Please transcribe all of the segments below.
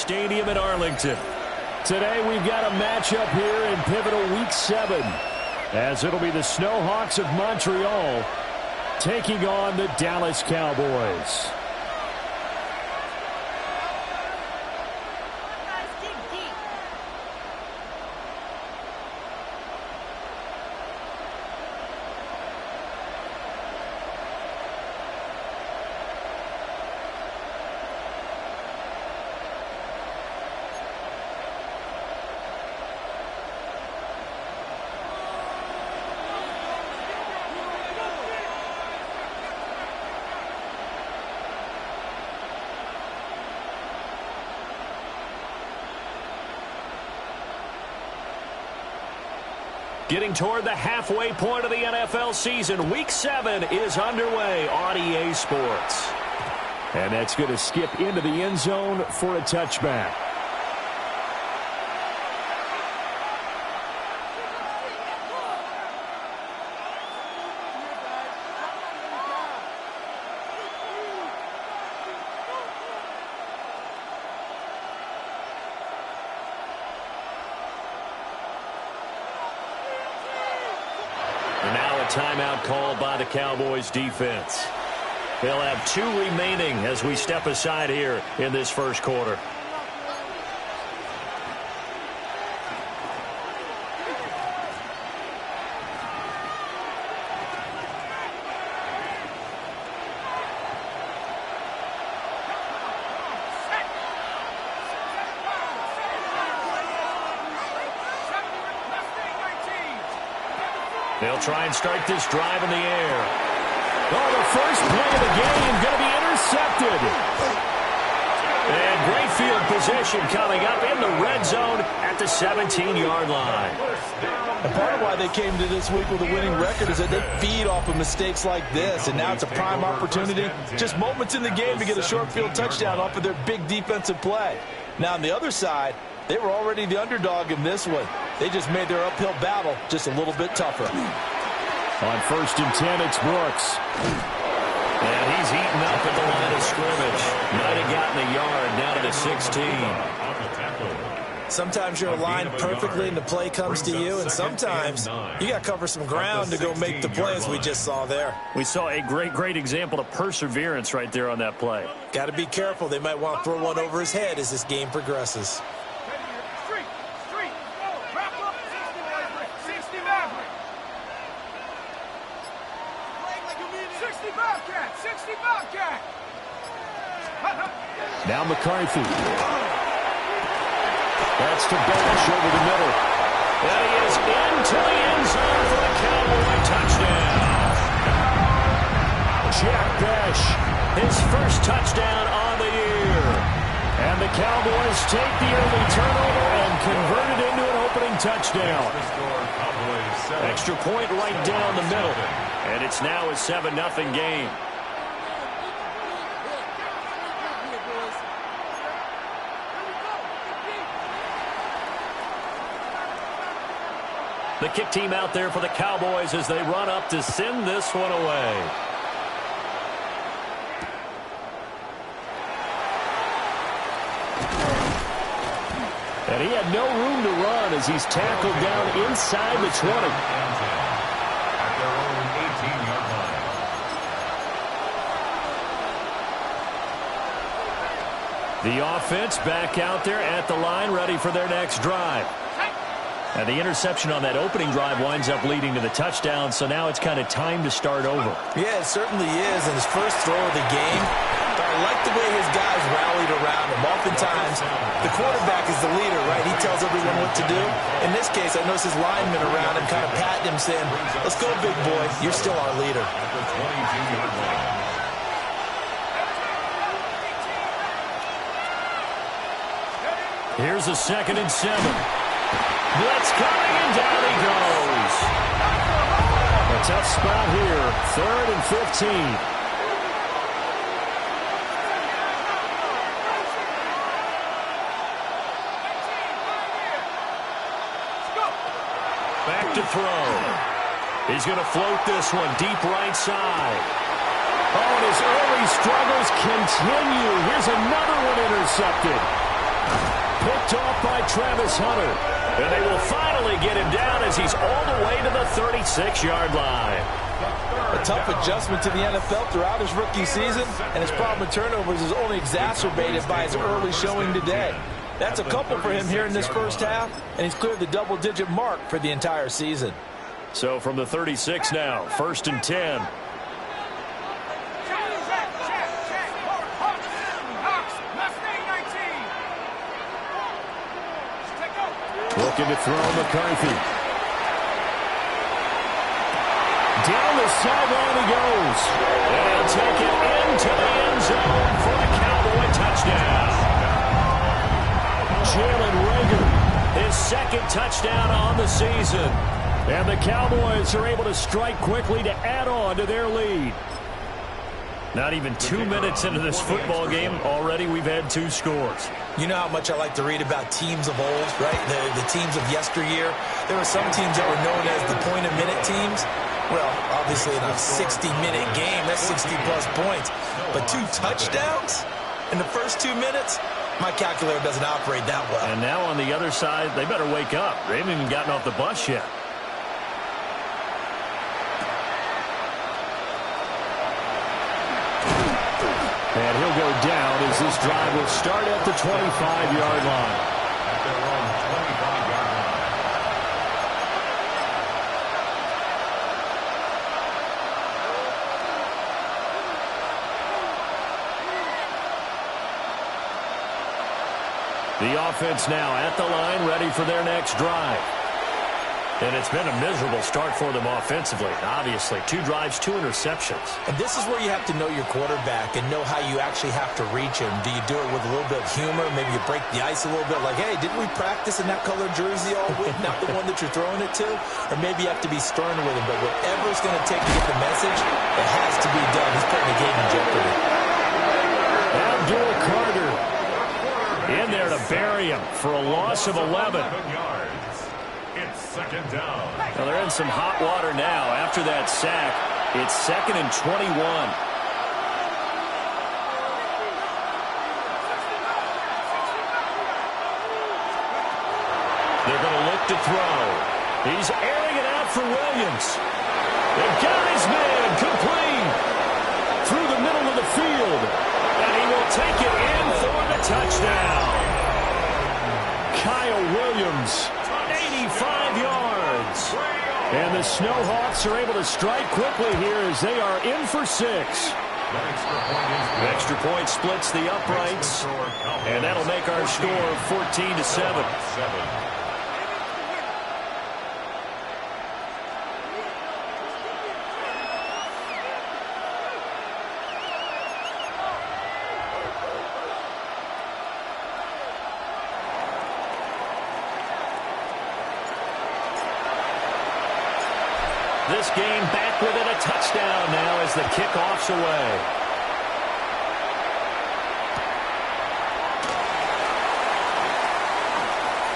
Stadium in Arlington. Today we've got a matchup here in pivotal Week 7, as it'll be the Snowhawks of Montreal taking on the Dallas Cowboys. Getting toward the halfway point of the NFL season, Week 7 is underway on EA Sports. And that's going to skip into the end zone for a touchback. Timeout called by the Cowboys defense. They'll have 2 remaining as we step aside here in this first quarter. They'll try and start this drive in the air. Oh, the first play of the game going to be intercepted. And great field position coming up in the red zone at the 17-yard line. And part of why they came to this week with a winning record is that they feed off of mistakes like this. And now it's a prime opportunity, just moments in the game to get a short field touchdown off of their big defensive play. Now on the other side, they were already the underdog in this one. They just made their uphill battle just a little bit tougher. On 1st and 10, it's Brooks. And he's eaten up at the line of scrimmage. Might have gotten a yard down to the 16. Sometimes you're aligned perfectly and the play comes to you, and sometimes you got to cover some ground to go make the play, as we just saw there. We saw a great example of perseverance right there on that play. Got to be careful. They might want to throw one over his head as this game progresses. Now McCarthy. That's to Bell over the middle. And he is into the end zone for the Cowboy touchdown. Jack Bech, his first touchdown on the year. And the Cowboys take the early turnover and convert it into an opening touchdown. Extra point right down the middle. And it's now a 7-0 game. The kick team out there for the Cowboys as they run up to send this one away. And he had no room to run as he's tackled down inside the 20. At their own 18-yard line. The offense back out there at the line, ready for their next drive. And the interception on that opening drive winds up leading to the touchdown, so now it's kind of time to start over. Yeah, it certainly is. In his first throw of the game, but I like the way his guys rallied around him. Oftentimes, the quarterback is the leader, right? He tells everyone what to do. In this case, I notice his linemen around him kind of patting him, saying, "Let's go, big boy. You're still our leader." At the 22-yard line. Here's a 2nd and 7. Blitz coming, and down he goes. A tough spot here. 3rd and 15. Back to throw. He's going to float this one deep right side. Oh, and his early struggles continue. Here's another one intercepted. Travis Hunter. And they will finally get him down as he's all the way to the 36-yard line. A tough adjustment to the NFL throughout his rookie season, and his problem with turnovers is only exacerbated by his early showing today. That's a couple for him here in this first half, and he's cleared the double-digit mark for the entire season. So from the 36 now, 1st and 10. Looking to throw McCarthy. Down the sideline he goes. And he'll take it into the end zone for a Cowboy touchdown. Jalen Reagor, his 2nd touchdown on the season. And the Cowboys are able to strike quickly to add on to their lead. Not even 2 minutes into this football game, already we've had 2 scores. You know how much I like to read about teams of old, right? The teams of yesteryear. There were some teams that were known as the point-a-minute teams. Well, obviously in a 60-minute game, that's 60-plus points. But 2 touchdowns in the first 2 minutes? My calculator doesn't operate that well. And now on the other side, they better wake up. They haven't even gotten off the bus yet. And he'll go down as this drive will start at the 25-yard line. At their own 25-yard line. The offense now at the line, ready for their next drive. And it's been a miserable start for them offensively. Obviously, 2 drives, 2 interceptions. And this is where you have to know your quarterback and know how you actually have to reach him. Do you do it with a little bit of humor? Maybe you break the ice a little bit like, hey, didn't we practice in that colored jersey all week? Not the one that you're throwing it to? Or maybe you have to be stern with him. But whatever it's going to take to get the message, it has to be done. He's putting the game in jeopardy. Abdul Carter in there to bury him for a loss of 11. 11 yards. It's 2nd down. Well, they're in some hot water now. After that sack, it's 2nd and 21. They're going to look to throw. He's airing it out for Williams. They've got his man complete through the middle of the field. And he will take it in for the touchdown. Kyle Williams, 85 yards. And the Snowhawks are able to strike quickly here as they are in for 6. That Extra point splits the uprights. And that'll make our score 14-7. This game back within a touchdown now as the kickoff's away.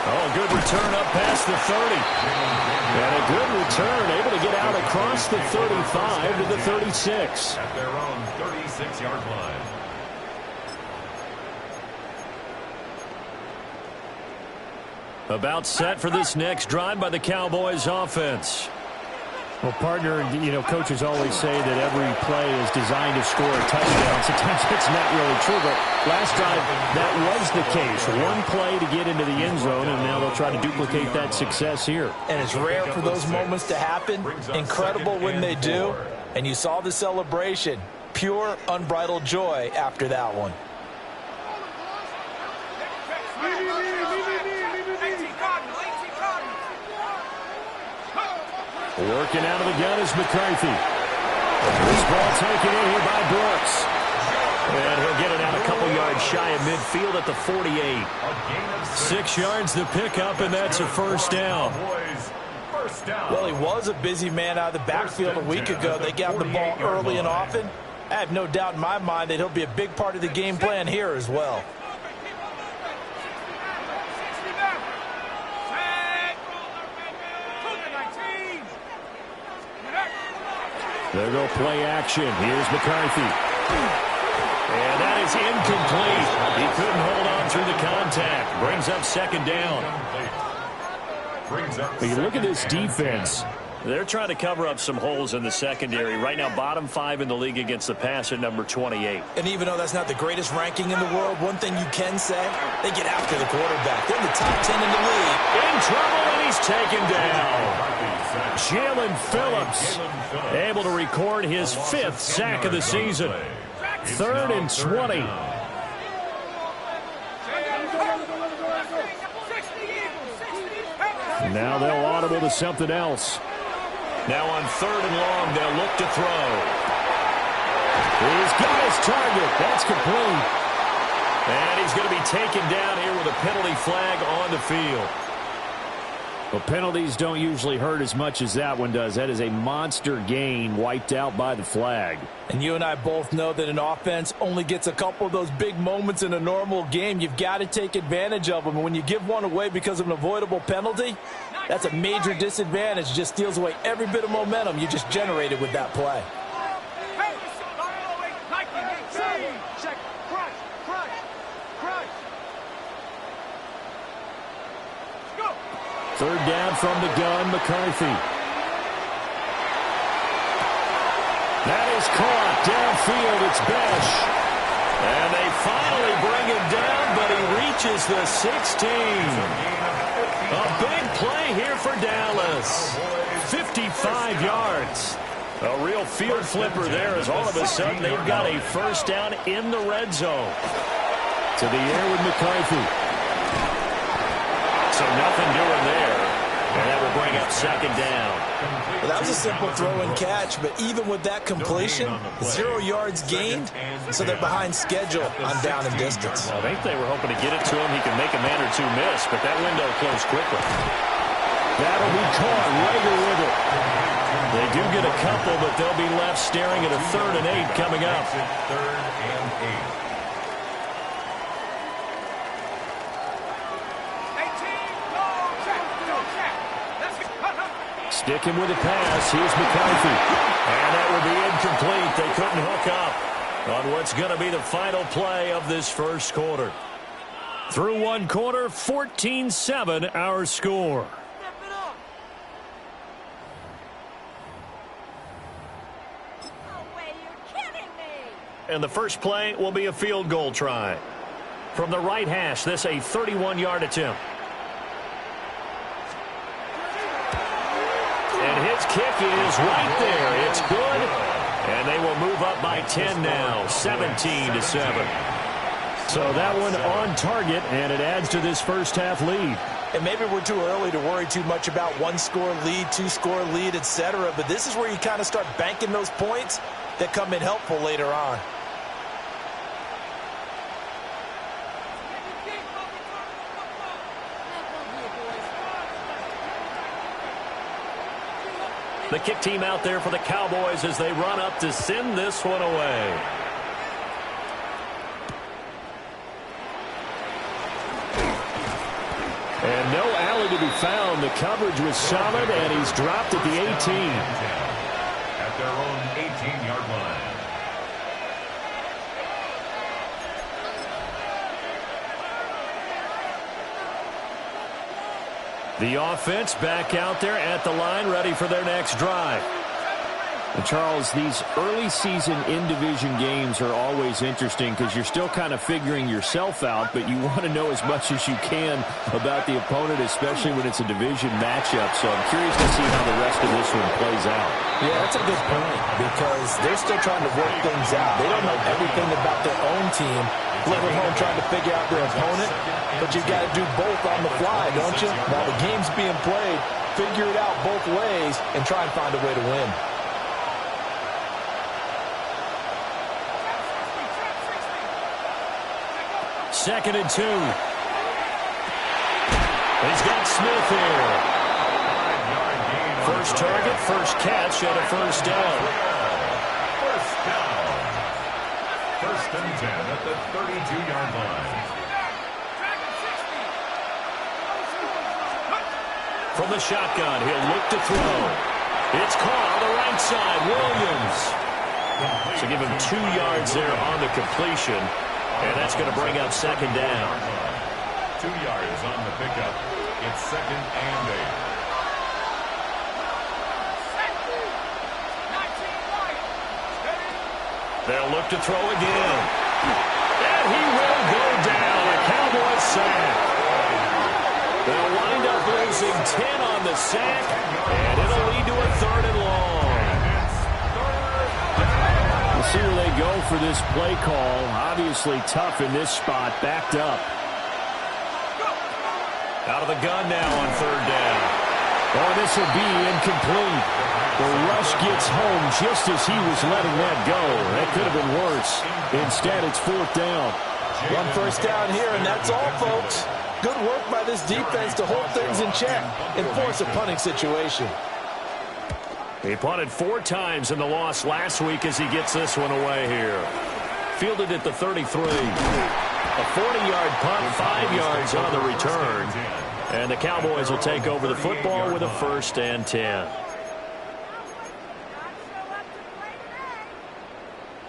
Oh, good return up past the 30. And a good return, able to get out across the 35 to the 36. At their own 36-yard line. About set for this next drive by the Cowboys offense. Well, partner, you know, coaches always say that every play is designed to score a touchdown. Sometimes it's not really true, but last drive, that was the case. One play to get into the end zone, and now they'll try to duplicate that success here. And it's rare for those moments to happen. Incredible when they do. And you saw the celebration. Pure, unbridled joy after that one. Working out of the gun is McCarthy. This ball taken in here by Brooks. And he'll get it out a couple yards shy of midfield at the 48. 6 yards the pickup, and that's a first down. Well, he was a busy man out of the backfield a week ago. They got the ball early and often. I have no doubt in my mind that he'll be a big part of the game plan here as well. There go play action. Here's McCarthy. And that is incomplete. He couldn't hold on through the contact. Brings up second down. But you look at this defense. They're trying to cover up some holes in the secondary. Right now, bottom 5 in the league against the pass at number 28. And even though that's not the greatest ranking in the world, one thing you can say, they get after the quarterback. They're in the top 10 in the league. In trouble, and he's taken down. Jalen Phillips able to record his 5th sack of the season. 3rd and 20. Now they'll audible to something else. Now on 3rd and long, they'll look to throw. He's got his target. That's complete. And he's going to be taken down here with a penalty flag on the field. Well, penalties don't usually hurt as much as that one does. That is a monster gain wiped out by the flag. And you and I both know that an offense only gets a couple of those big moments in a normal game. You've got to take advantage of them. And when you give one away because of an avoidable penalty, that's a major disadvantage. It just steals away every bit of momentum you just generated with that play. Third down from the gun, McCarthy. That is caught downfield. It's Besh. And they finally bring him down, but he reaches the 16. A big play here for Dallas. 55 yards. A real field flipper there as all of a sudden they've got a first down in the red zone. To the air with McCarthy. So nothing doing there. And that will bring up second down. Well, that was a simple throw and catch, but even with that completion, 0 yards gained, so they're behind schedule on down and distance. I think they were hoping to get it to him. He can make a man or two miss, but that window closed quickly. That'll be caught. Rager with it. They do get a couple, but they'll be left staring at a 3rd and 8 coming up. 3rd and 8. Sticking with the pass. Here's McCarthy. And that will be incomplete. They couldn't hook up on what's going to be the final play of this first quarter. Through one quarter, 14-7 our score. And the first play will be a field goal try. From the right hash, this a 31-yard attempt. And his kick is right there. It's good. And they will move up by 10 now, 17-7. So that one on target, and it adds to this first half lead. And maybe we're too early to worry too much about one-score lead, two-score lead, etc. But this is where you kind of start banking those points that come in helpful later on. The kick team out there for the Cowboys as they run up to send this one away. And no alley to be found. The coverage was solid, and he's dropped at the 18. At their own 18-yard line. The offense back out there at the line, ready for their next drive. And Charles, these early season in-division games are always interesting because you're still kind of figuring yourself out, but you want to know as much as you can about the opponent, especially when it's a division matchup. So I'm curious to see how the rest of this one plays out. Yeah, that's a good point because they're still trying to work things out. They don't know everything about their own team, let alone trying to figure out their opponent. But you've got to do both on the fly, don't you? While the game's being played, figure it out both ways and try and find a way to win. Second and 2. He's got Smith here. First target, first catch, and a first down. First down. 1st and 10 at the 32-yard line. From the shotgun, he'll look to throw. It's caught on the right side. Williams. So give him 2 yards there on the completion, and that's going to bring up second down. 2 yards on the pickup. It's 2nd and 8. They'll look to throw again. And he will go down. A Cowboys sack. They'll wind up losing 10 on the sack, and it'll lead to a 3rd and long. We'll see where they go for this play call. Obviously tough in this spot, backed up. Out of the gun now on 3rd down. Oh, this will be incomplete. The rush gets home just as he was letting that go. That could have been worse. Instead, it's 4th down. 1 first down here, and that's all, folks. Good work by this defense to hold things in check and force a punting situation. He punted 4 times in the loss last week as he gets this one away here. Fielded at the 33. A 40-yard punt, 5 yards on the return. And the Cowboys will take over the football with a 1st and 10.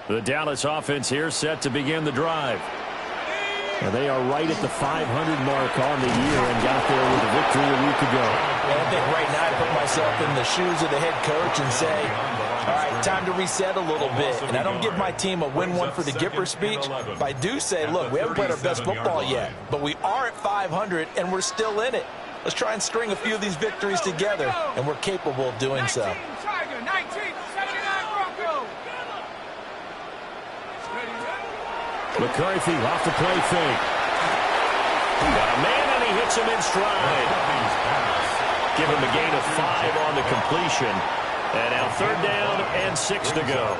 The Dallas offense here set to begin the drive. And they are right at the 500 mark on the year and got there with a victory a week ago. And I think right now I put myself in the shoes of the head coach and say, all right, time to reset a little bit. And I don't give my team a win one for the Gipper speech, but I do say, look, we haven't played our best football yet, but we are at 500 and we're still in it. Let's try and string a few of these victories together, and we're capable of doing so. McCarthy off the play fake. Got a man, and he hits him in stride. Give him a gain of 5 on the completion. And now 3rd down and 6 to go.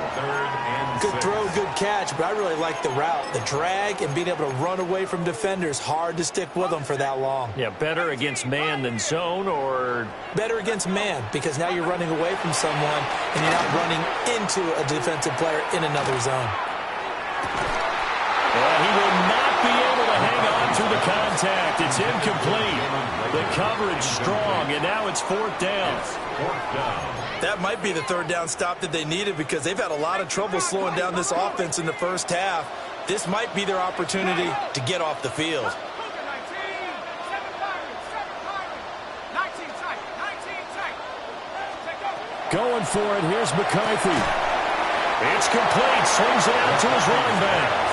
Good throw, good catch, but I really like the route. The drag and being able to run away from defenders, hard to stick with them for that long. Yeah, better against man than zone, or? Better against man, because now you're running away from someone and you're not running into a defensive player in another zone. Well, he will not be able to hang on to the contact. It's incomplete. The coverage strong, and now it's 4th down. That might be the 3rd down stop that they needed because they've had a lot of trouble slowing down this offense in the first half. This might be their opportunity to get off the field. Going for it. Here's McCarthy. It's complete. Swings it out to his running back.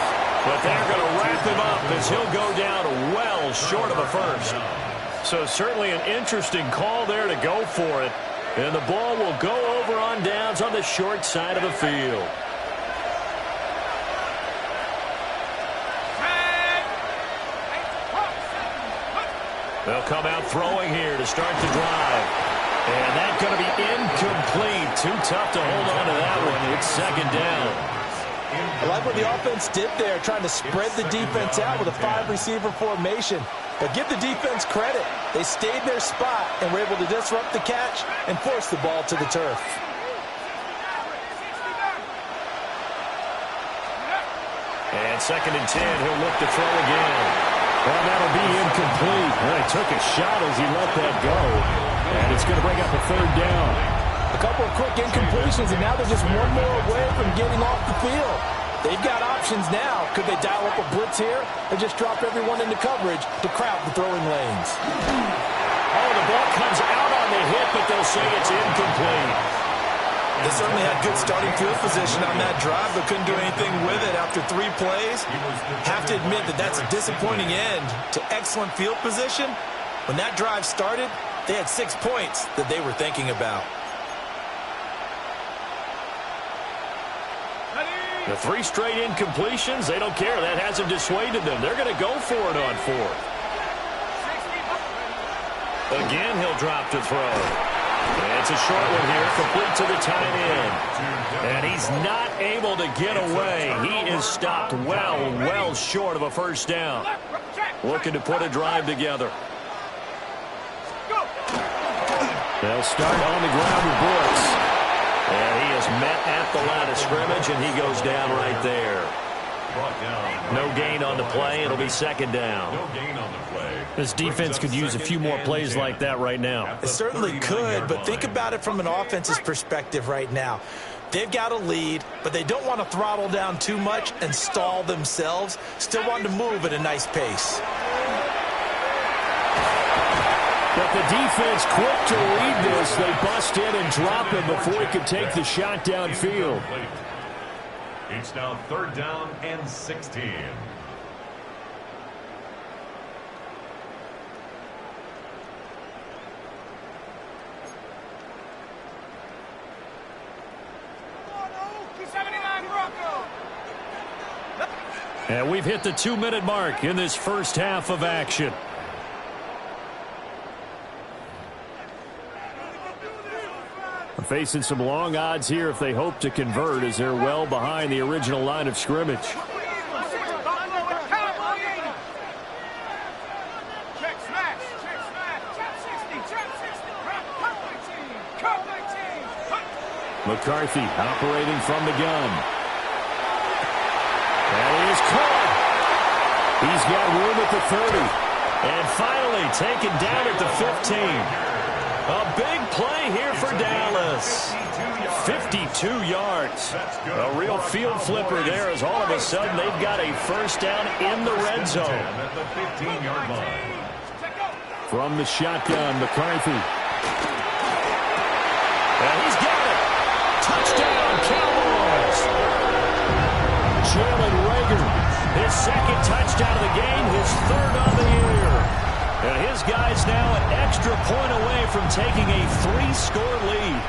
But they're going to wrap him up as he'll go down well short of a 1st. So certainly an interesting call there to go for it. And the ball will go over on downs on the short side of the field. They'll come out throwing here to start the drive. And that's going to be incomplete. Too tough to hold on to that one. It's 2nd down. I like what the offense did there, trying to spread the defense out with a 5-receiver formation. But give the defense credit. They stayed their spot and were able to disrupt the catch and force the ball to the turf. And 2nd and 10, he'll look to throw again. Well, that'll be incomplete. Well, he took a shot as he let that go. And it's going to bring up a 3rd down. A couple of quick incompletions, and now they're just one more away from getting off the field. They've got options now. Could they dial up a blitz here or just drop everyone into coverage to crowd the throwing lanes? Oh, the ball comes out on the hit, but they'll say it's incomplete. They certainly had good starting field position on that drive, but couldn't do anything with it after 3 plays. Have to admit that that's a disappointing end to excellent field position. When that drive started, they had 6 points that they were thinking about. The 3 straight incompletions, they don't care. That hasn't dissuaded them. They're going to go for it on 4th. Again, he'll drop to throw. It's a short one here, complete to the tight end. And he's not able to get away. He is stopped well short of a 1st down. Looking to put a drive together. They'll start on the ground with Brooks. And he is met at the line of scrimmage, and he goes down right there. No gain on the play. It'll be 2nd down. No gain on the play. This defense could use a few more plays like that right now. It certainly could, but think about it from an offense's perspective right now. They've got a lead, but they don't want to throttle down too much and stall themselves. Still want to move at a nice pace. But the defense quick to read this. They bust in and drop him before he could take the shot downfield. It's now 3rd down and 16. And we've hit the 2-minute mark in this first half of action. Facing some long odds here if they hope to convert, as they're well behind the original line of scrimmage. McCarthy operating from the gun. And he is caught. He's got room at the 30. And finally taken down at the 15. A big play here for Dallas. 52 yards. A real field flipper there, as all of a sudden they've got a first down in the red zone. At the 15-yard line. From the shotgun, McCarthy. And he's got it. Touchdown, Cowboys. Jalen Reagor, his second touchdown of the game, his 3rd on the year. And his guy's now an extra point away from taking a 3-score lead.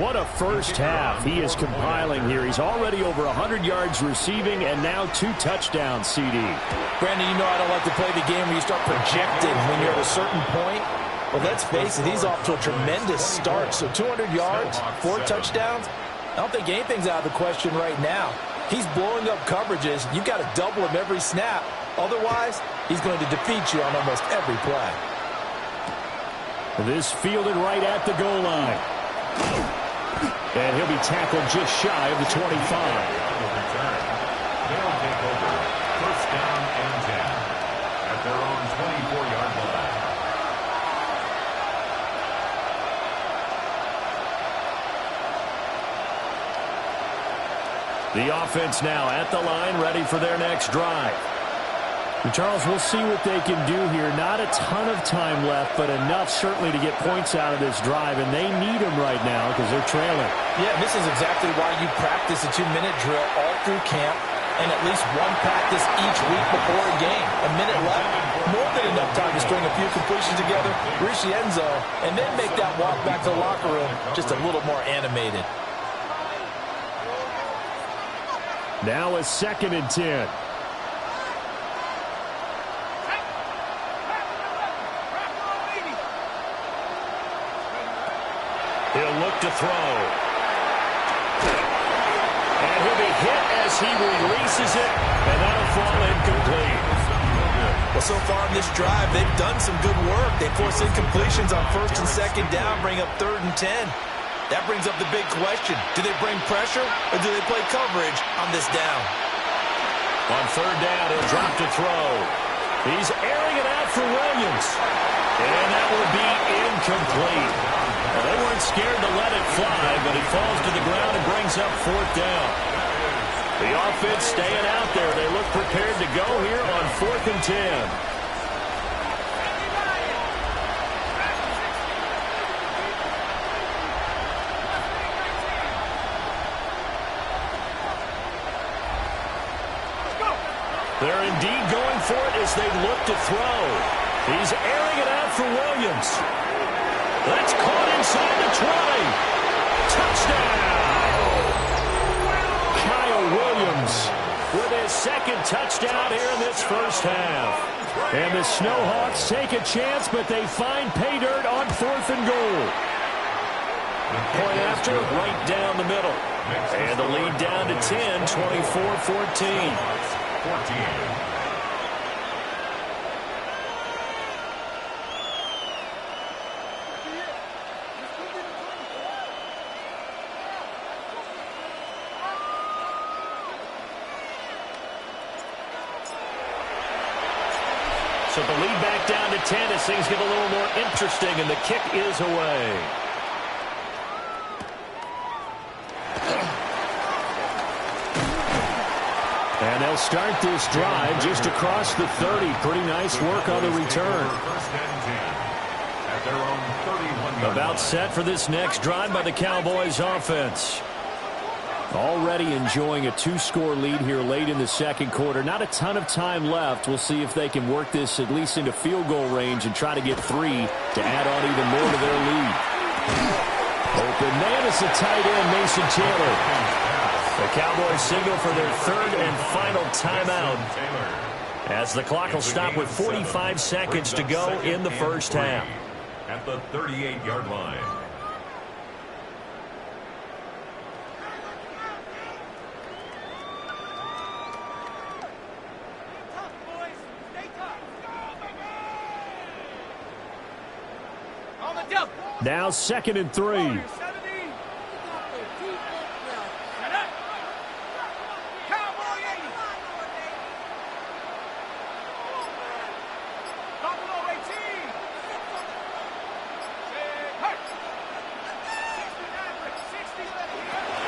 What a first half he is compiling here. He's already over 100 yards receiving and now 2 touchdowns, CD. Brandon, you know I don't like to play the game where you start projecting when you're at a certain point. But let's face it, he's off to a tremendous start. So 200 yards, 4 touchdowns. I don't think anything's out of the question right now. He's blowing up coverages. You've got to double him every snap. Otherwise, he's going to defeat you on almost every play. This fielded right at the goal line. And he'll be tackled just shy of the 25. They'll take over. First down and 10 at their own 24-yard line. The offense now at the line, ready for their next drive. And Charles, we'll see what they can do here. Not a ton of time left, but enough certainly to get points out of this drive, and they need them right now because they're trailing. Yeah, this is exactly why you practice a 2-minute drill all through camp and at least one practice each week before a game. A minute left, more than enough time to string a few completions together, reach the end zone, and then make that walk back to the locker room just a little more animated. Now a 2nd and 10. He'll look to throw. And he'll be hit as he releases it, and that'll fall incomplete. Well, so far in this drive, they've done some good work. They force incompletions on 1st and 2nd down, bring up 3rd and 10. That brings up the big question. Do they bring pressure or do they play coverage on this down? On 3rd down, he'll drop to throw. He's airing it out for Williams. And that will be incomplete. Well, they weren't scared to let it fly, but it falls to the ground and brings up 4th down. The offense staying out there. They look prepared to go here on 4th and 10. They're indeed going for it as they look to throw. He's airing it out for Williams. That's caught inside the 20. Touchdown! Kyle Williams with his 2nd touchdown here in this first half. And the Snowhawks take a chance, but they find pay dirt on 4th and goal. Point after, right down the middle. And the lead down to 10, 24-14. 14. So the lead back down to 10 as things get a little more interesting, and the kick is away. And they'll start this drive just across the 30. Pretty nice work on the return. First and 10 at their own 31-yard About line. set for this next drive by the Cowboys offense. Already enjoying a 2-score lead here late in the second quarter. Not a ton of time left. We'll see if they can work this at least into field goal range and try to get 3 to add on even more to their lead. Open man is the tight end, Mason Taylor. The Cowboys signal for their third and final timeout as the clock will stop with 45 seconds to go in the first half. At the 38-yard line. Now 2nd and 3.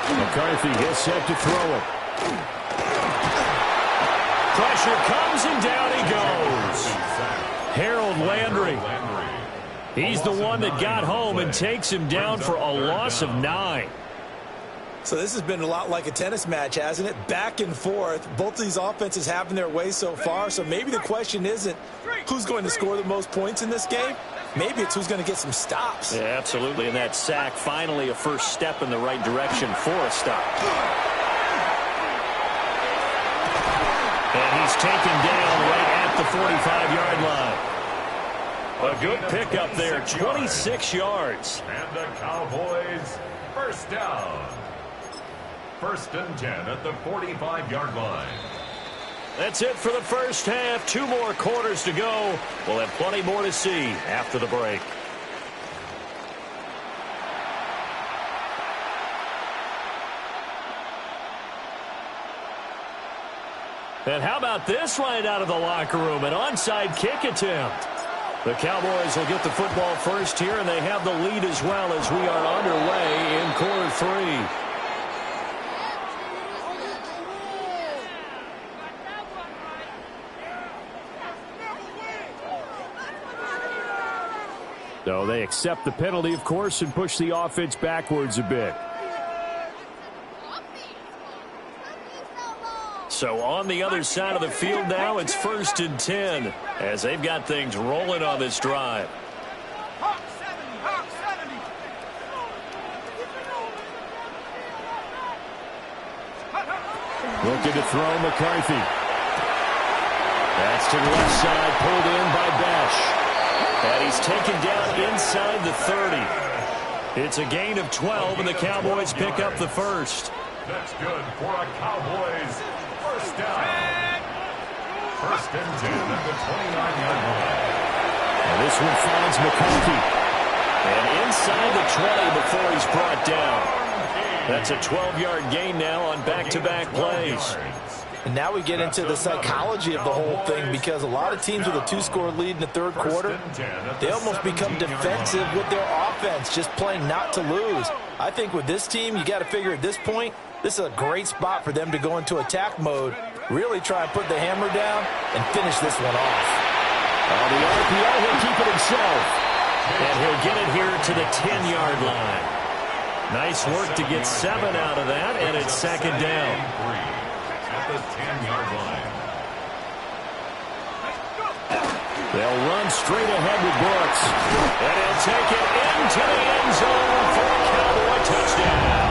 McCarthy is set to throw it. Pressure comes and down he goes. Harold Landry. He's the one that got home and takes him down for a loss of 9. So this has been a lot like a tennis match, hasn't it? Back and forth. Both of these offenses having their way so far. So maybe the question isn't who's going to score the most points in this game. Maybe it's who's going to get some stops. Yeah, absolutely. And that sack, finally a first step in the right direction for a stop. And he's taken down right at the 45-yard line. A good pickup there, 26 yards. And the Cowboys first down. First and 10 at the 45-yard line. That's it for the first half. 2 more quarters to go. We'll have plenty more to see after the break. And how about this right out of the locker room? An onside kick attempt. The Cowboys will get the football first here, and they have the lead as well as we are underway in quarter 3. So they accept the penalty, of course, and push the offense backwards a bit. So on the other side of the field now, it's 1st and 10 as they've got things rolling on this drive. Looking to throw McCarthy. That's to the left side, pulled in by Besh. And he's taken down inside the 30. It's a gain of 12, and the Cowboys pick up the first. That's good for a Cowboys first down. First and 10 at the 29-yard line. And this one finds McCarthy. And inside the 20 before he's brought down. That's a 12-yard gain now on back-to-back plays. And now we get into the psychology of the whole thing, because a lot of teams with a 2-score lead in the third quarter, they almost become defensive with their offense, just playing not to lose. I think with this team, you got to figure at this point, this is a great spot for them to go into attack mode, really try and put the hammer down and finish this one off. On the RPO, he'll keep it himself. And he'll get it here to the 10-yard line. Nice work to get 7 out of that, and it's 2nd down. At the 10-yard line. They'll run straight ahead with Brooks. And he'll take it into the end zone for a Cowboy touchdown.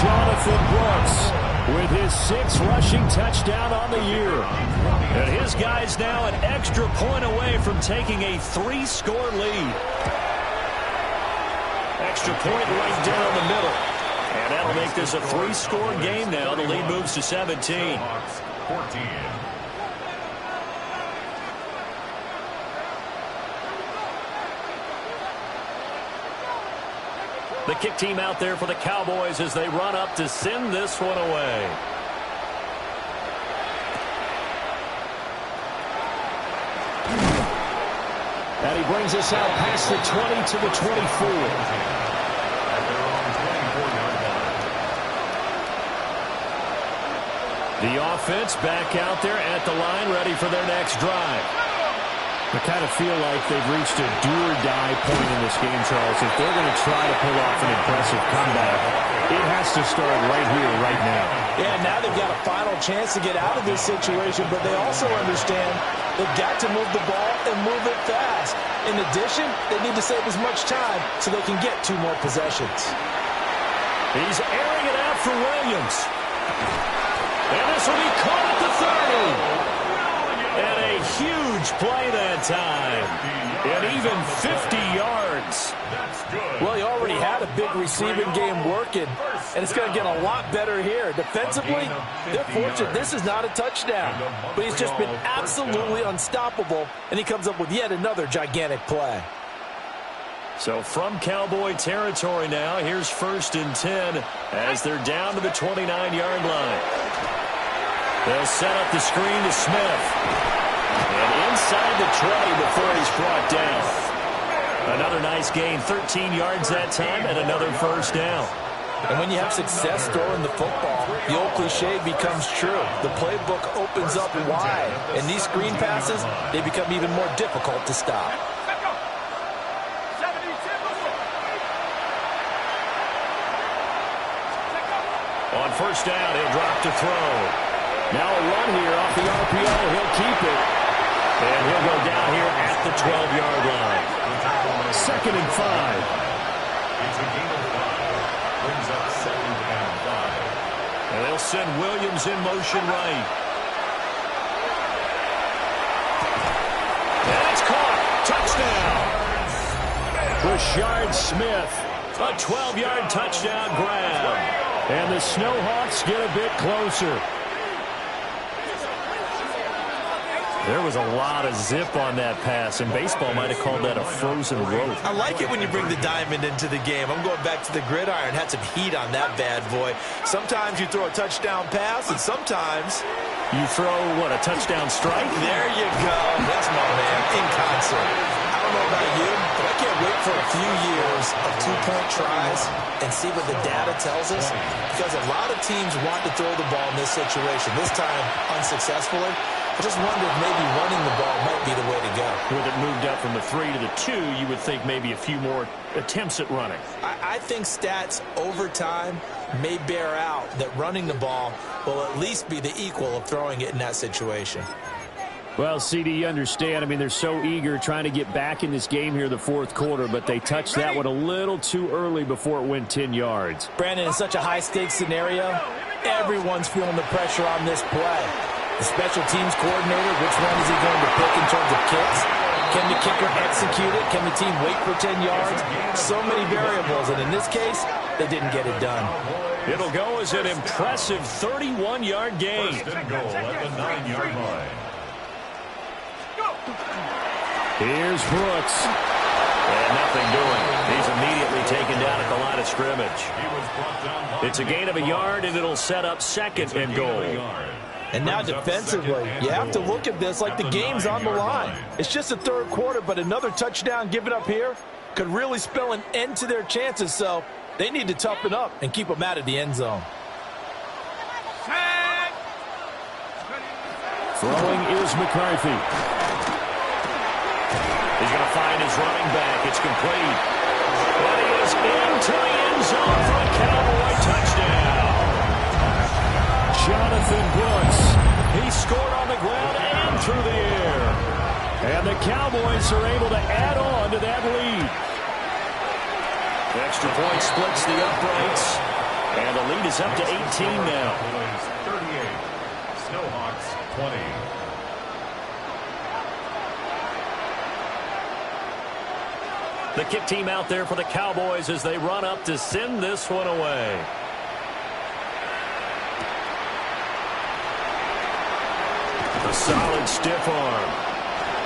Jonathan Brooks with his 6th rushing touchdown on the year. And his guys now an extra point away from taking a 3-score lead. Extra point right down the middle. And that'll make this a 3-score game now. The lead moves to 17. 14. The kick team out there for the Cowboys as they run up to send this one away. And he brings us out past the 20 to the 24. The offense back out there at the line, ready for their next drive. I kind of feel like they've reached a do-or-die point in this game, Charles. If they're going to try to pull off an impressive comeback, it has to start right here, right now. Yeah, now they've got a final chance to get out of this situation, but they also understand they've got to move the ball and move it fast. In addition, they need to save as much time so they can get 2 more possessions. He's airing it out for Williams. And this will be caught at the 30. And a huge play that time. And even 50 yards. Well, he already had a big receiving game working, and it's going to get a lot better here. Defensively, they're fortunate this is not a touchdown, but he's just been absolutely unstoppable, and he comes up with yet another gigantic play. So from Cowboy territory now, here's 1st and 10 as they're down to the 29-yard line. They'll set up the screen to Smith. And inside the 20 before he's brought down. Another nice gain, 13 yards that time, and another 1st down. And when you have success throwing the football, the old cliche becomes true. The playbook opens up wide, and these screen passes, they become even more difficult to stop. On 1st down, he'll drop to throw. Now a run here off the RPO. He'll keep it. And he'll go down here at the 12-yard line. 2nd and 5. It's a gain of 5. Brings up 2nd and 5. And they'll send Williams in motion right. And it's caught. Touchdown. Rashard Smith. A 12-yard touchdown grab. And the Snowhawks get a bit closer. There was a lot of zip on that pass, and baseball might have called that a frozen rope. I like it when you bring the diamond into the game. I'm going back to the gridiron. Had some heat on that bad boy. Sometimes you throw a touchdown pass, and sometimes you throw, what, a touchdown strike? There you go. That's my man, in concert. I don't know about you, but I can't wait for a few years of 2-point tries and see what the data tells us, because a lot of teams want to throw the ball in this situation. This time, unsuccessfully. I just wonder if maybe running the ball might be the way to go. With it moved up from the 3 to the 2, you would think maybe a few more attempts at running. I think stats over time may bear out that running the ball will at least be the equal of throwing it in that situation. Well, CD, you understand. I mean, they're so eager trying to get back in this game here the 4th quarter, but they touched that one a little too early before it went 10 yards. Brandon, in such a high-stakes scenario, everyone's feeling the pressure on this play. The special teams coordinator, which one is he going to pick in terms of kicks? Can the kicker execute it? Can the team wait for 10 yards? So many variables, and in this case, they didn't get it done. It'll go as an impressive 31-yard gain. 1st and goal at the 9-yard line. Here's Brooks. And nothing doing. He's immediately taken down at the line of scrimmage. It's a gain of a yard, and it'll set up 2nd and goal. And now defensively, you have to look at this like the game's on the line. It's just the 3rd quarter, but another touchdown given up here could really spell an end to their chances, so they need to toughen up and keep them out of the end zone. Throwing is McCarthy. He's going to find his running back. It's complete. And he is into the end zone for a Cowboy touchdown. Jonathan Brooks. He scored on the ground and through the air. And the Cowboys are able to add on to that lead. The extra point splits the uprights. And the lead is up to 18 now. 38. Snowhawks 20. The kick team out there for the Cowboys as they run up to send this one away. A solid stiff arm.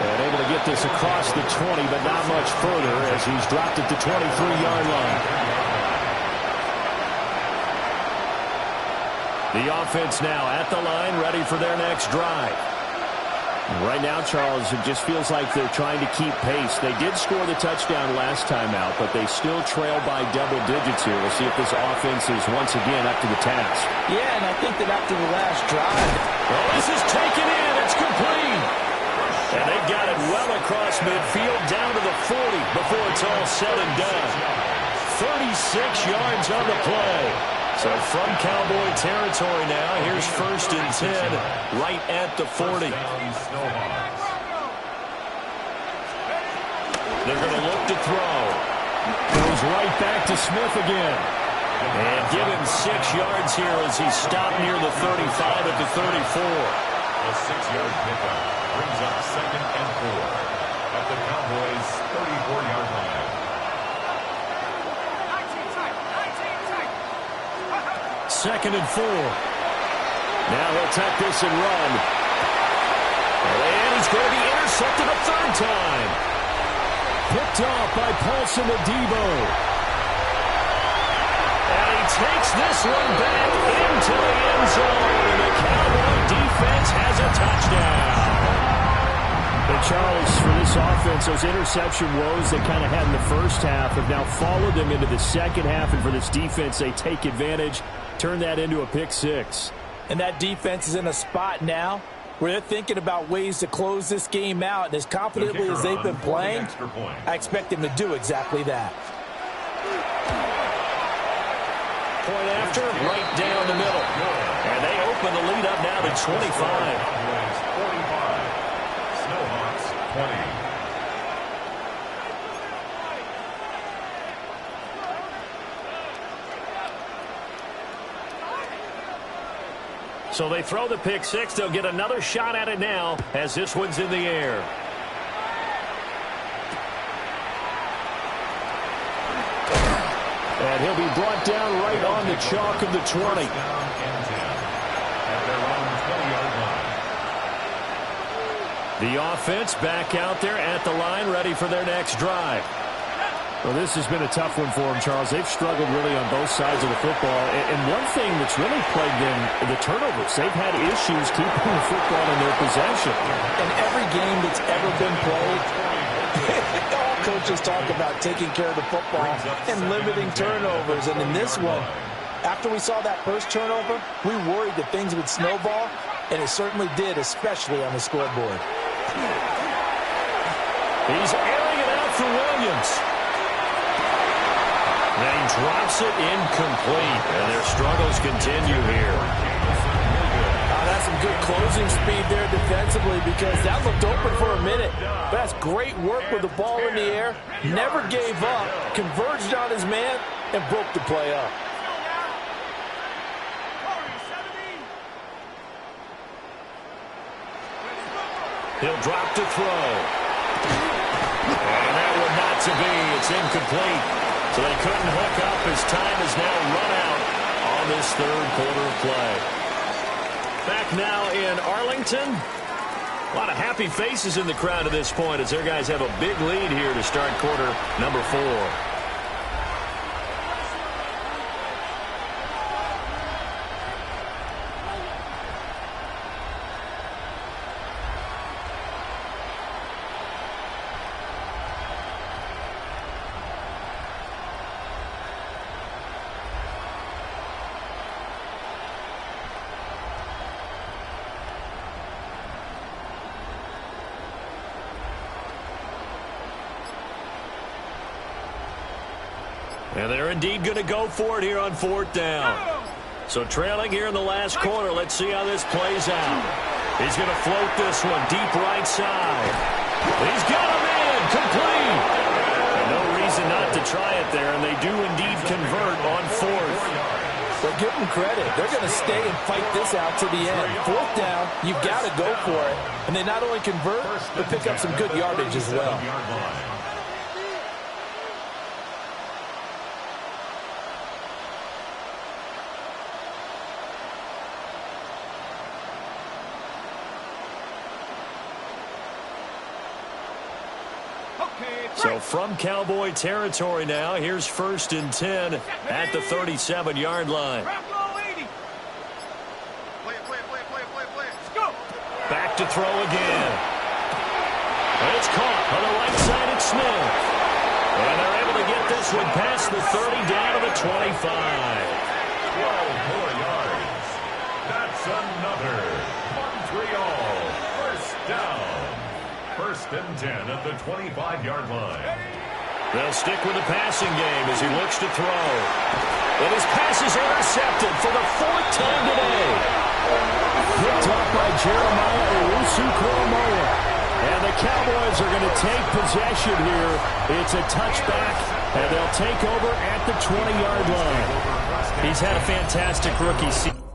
And able to get this across the 20, but not much further as he's dropped at the 23-yard line. The offense now at the line, ready for their next drive. Right now, Charles, it just feels like they're trying to keep pace. They did score the touchdown last time out, but they still trail by double digits here. We'll see if this offense is once again up to the task. Yeah, and I think that after the last drive. Well, this is taken in. It's complete. And they got it well across midfield down to the 40 before it's all said and done. 36 yards on the play. So from Cowboy territory now, here's 1st and 10 right at the 40. They're going to look to throw. Goes right back to Smith again. And give him 6 yards here as he stopped near the 35 at the 34. A 6-yard pickup brings up 2nd and 4 at the Cowboys' 34-yard line. 2nd and 4. Now he'll tuck this and run. And he's going to be intercepted a 3rd time. Picked off by Paulson Adebo. And he takes this one back into the end zone. And the Cowboy defense has a touchdown. And Charles, for this offense, those interception woes they kind of had in the first half have now followed them into the second half. And for this defense, they take advantage, turn that into a pick 6. And that defense is in a spot now where they're thinking about ways to close this game out. And as confidently as they've been playing, I expect them to do exactly that. Point after, right down the middle. And they open the lead up now to 25. 45. Snowhawks 20. So they throw the pick 6. They'll get another shot at it now as this one's in the air. And he'll be brought down right on the chalk of the 20. Down and 10 at their own 20-yard line. The offense back out there at the line, ready for their next drive. Well, this has been a tough one for them, Charles. They've struggled really on both sides of the football. And one thing that's really plagued them, the turnovers. They've had issues keeping the football in their possession. In every game that's ever been played, all coaches talk about taking care of the football and limiting turnovers. And in this one, after we saw that first turnover, we worried that things would snowball, and it certainly did, especially on the scoreboard. He's airing it out for Williams. And he drops it incomplete. And their struggles continue here. That's some good closing speed there defensively because that looked open for a minute. But that's great work with the ball in the air. Never gave up, converged on his man, and broke the play up. He'll drop to throw. And that one not to be. It's incomplete. So they couldn't hook up as time is now run out on this 3rd quarter of play. Back now in Arlington. A lot of happy faces in the crowd at this point as their guys have a big lead here to start quarter number 4. And they're indeed going to go for it here on 4th down. So trailing here in the last quarter. Let's see how this plays out. He's going to float this one deep right side. He's got him in. Complete. And no reason not to try it there, and they do indeed convert on 4th. But give them credit. They're going to stay and fight this out to the end. 4th down, you've got to go for it. And they not only convert, but pick up some good yardage as well. So from Cowboy territory now, here's 1st and 10 at the 37-yard line. Back to throw again. It's caught on the right side. It's Smith. And they're able to get this one past the 30 down to the 25. 12 more yards. That's another Montreal first down. First and 10 at the 25-yard line. They'll stick with the passing game as he looks to throw. And his pass is intercepted for the fourth time today. Picked up by Jeremiah Owusu-Koramoah. And the Cowboys are going to take possession here. It's a touchback, and they'll take over at the 20-yard line. He's had a fantastic rookie season.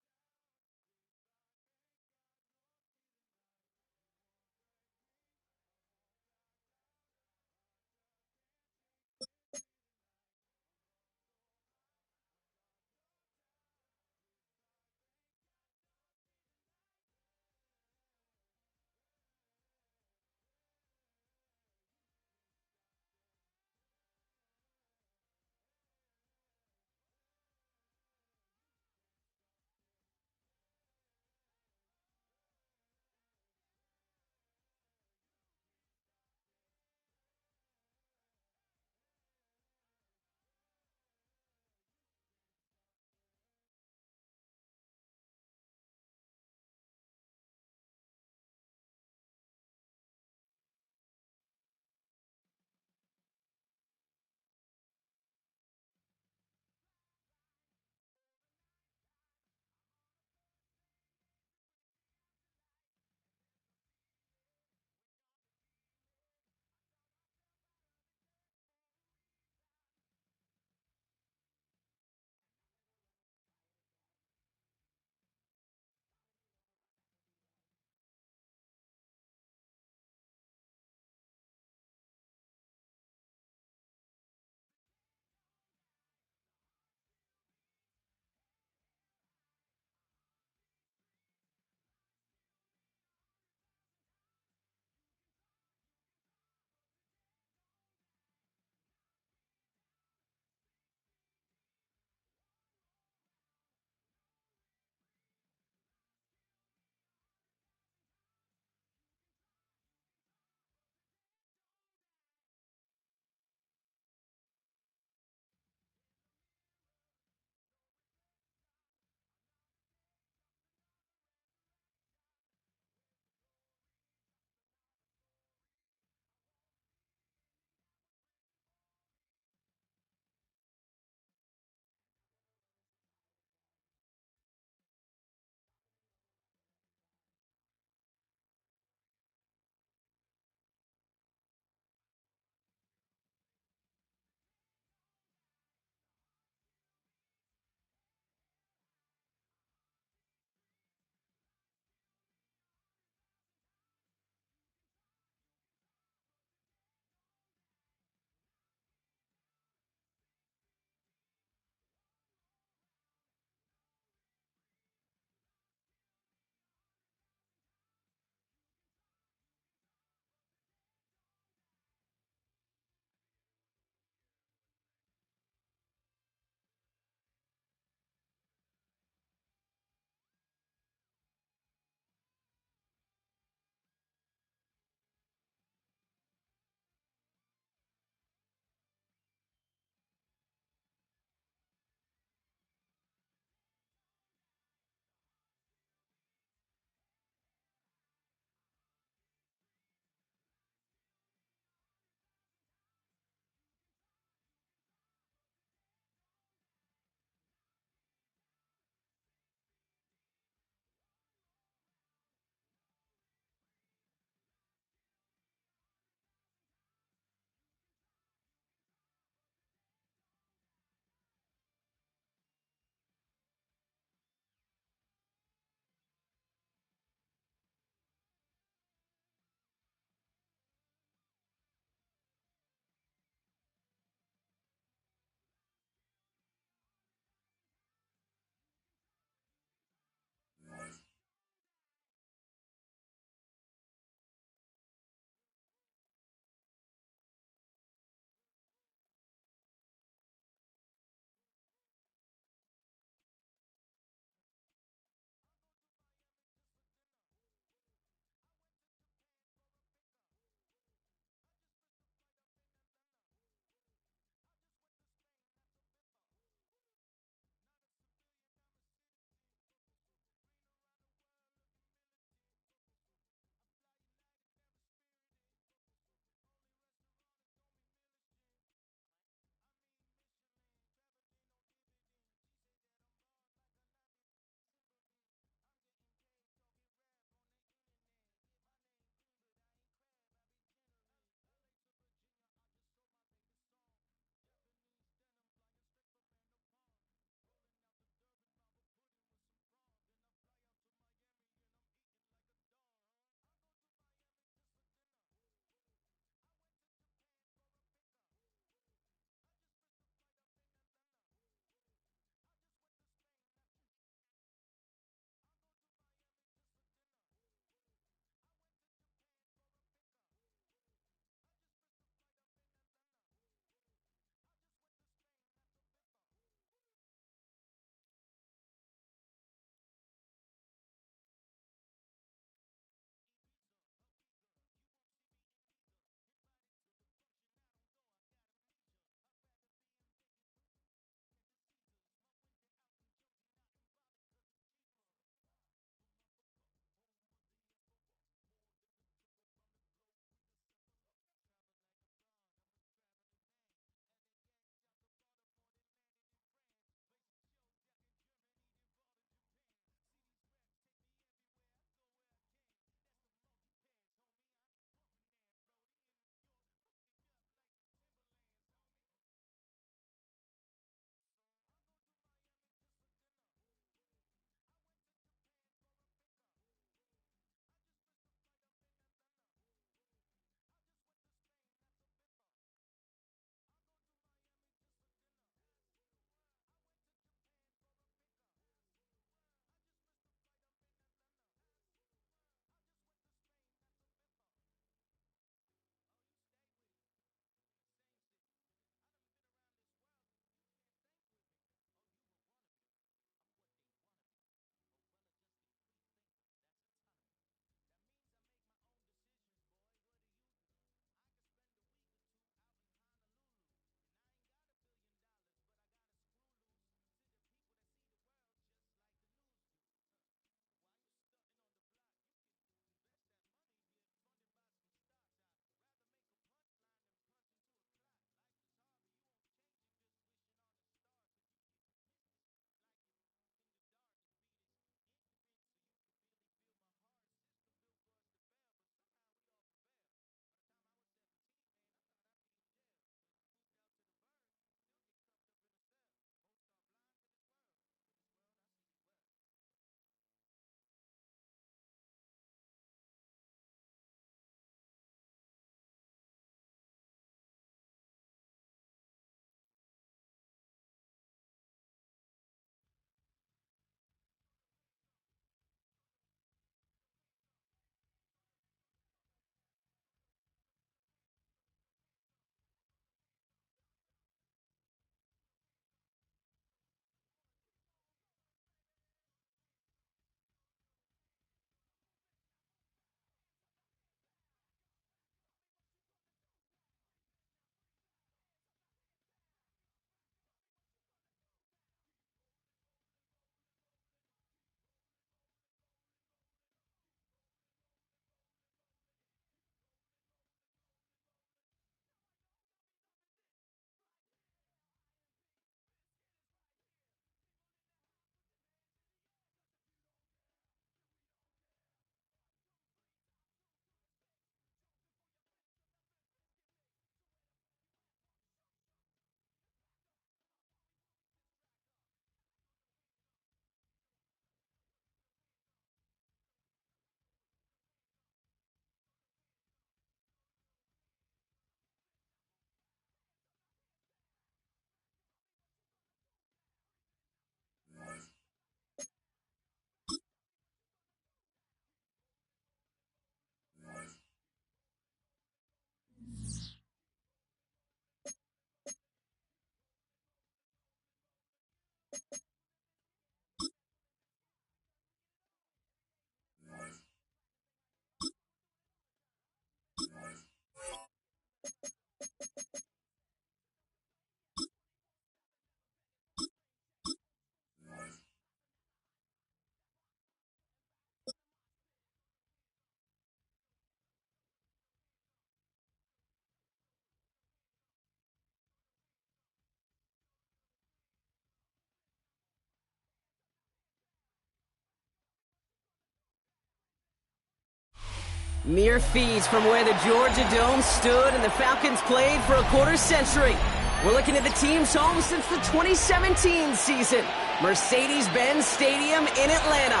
Mere feet from where the Georgia Dome stood and the Falcons played for a quarter century. We're looking at the team's home since the 2017 season. Mercedes-Benz Stadium in Atlanta.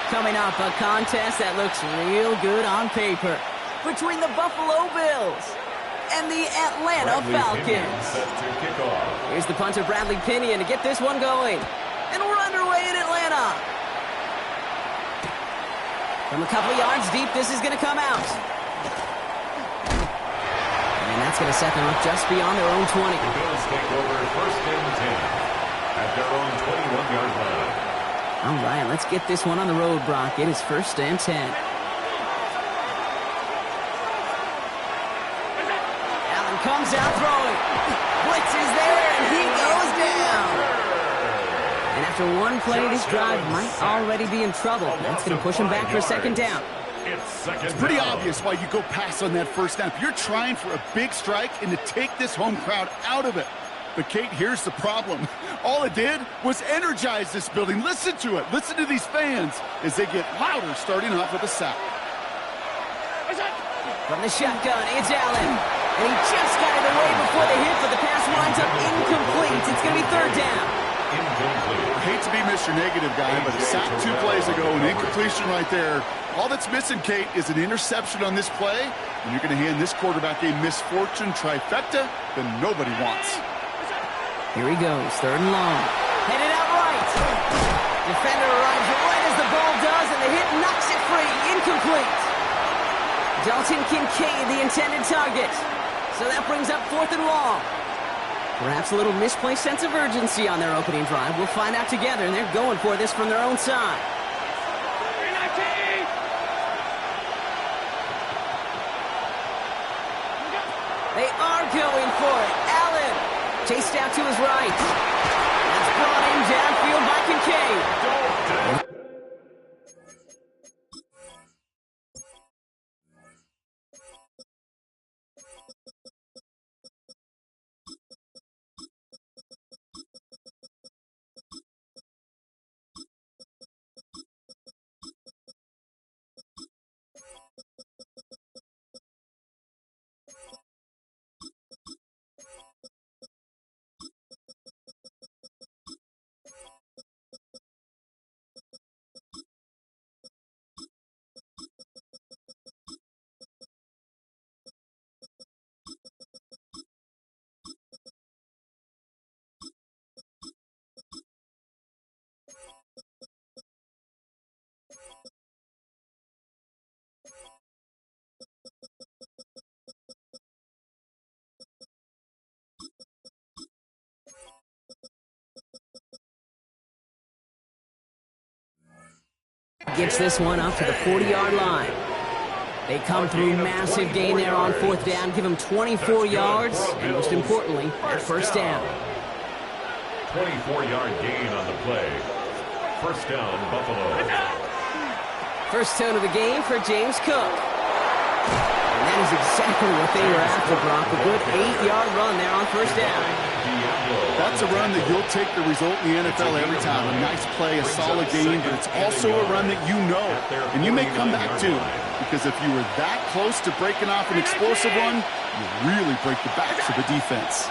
Coming up, a contest that looks real good on paper between the Buffalo Bills and the Atlanta Falcons. Here's the punter, Bradley Pinion, to get this one going. And we're underway in Atlanta. From a couple of yards deep, this is going to come out. And that's going to set them up just beyond their own 20. The Bills take over first and 10 at their own 21-yard line. All right, let's get this one on the road, Brock. It is first and 10. Allen comes out throwing. Blitz is there, and he goes down. And after one play, this drive might already be in trouble. That's going to push him back for a second down. It's pretty obvious why you go pass on that first down. You're trying for a big strike and to take this home crowd out of it. But, Kate, here's the problem. All it did was energize this building. Listen to it. Listen to these fans as they get louder starting off with a sack. From the shotgun, it's Allen. And he just got it away before the hit, but the pass winds up incomplete. It's going to be third down. I hate to be Mr. Negative guy, but a sack 2 plays ago, an incompletion right there. All that's missing, Kate, is an interception on this play, and you're going to hand this quarterback a misfortune trifecta that nobody wants. Here he goes, third and long. Headed out right. Defender arrives right as the ball does, and the hit knocks it free. Incomplete. Dalton Kincaid, the intended target. So that brings up fourth and long. Perhaps a little misplaced sense of urgency on their opening drive. We'll find out together, and they're going for this from their own side. They are going for it. Allen chased out to his right. That's brought in downfield by Kincaid. Gets this one up to the 40-yard line. They come through, massive gain there on fourth down, give them 24 yards, and most importantly, that first down. 24-yard gain on the play. First down, Buffalo. First tone of the game for James Cook. And that is exactly what they were after, Brock. A good 8-yard run there on first down. That's a run that you'll take the result in the NFL every time. A nice play, a solid game, but it's also a run that you know, and you may come back to. Because if you were that close to breaking off an explosive run, you really break the backs of the defense.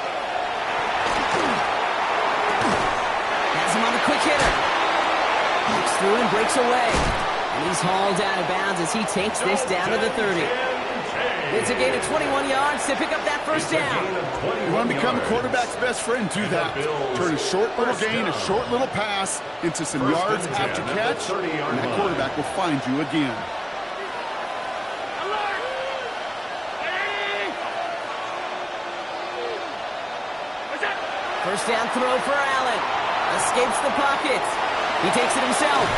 Has him on the quick hitter. Breaks through and breaks away. And he's hauled out of bounds as he takes this down to the 30. It's a gain of 21 yards to pick up that first down. You want to become a quarterback's best friend, do that. Turn a short little gain, a short little pass into some yards after catch, and that quarterback will find you again. First down throw for Allen. A escapes the pocket. He takes it himself.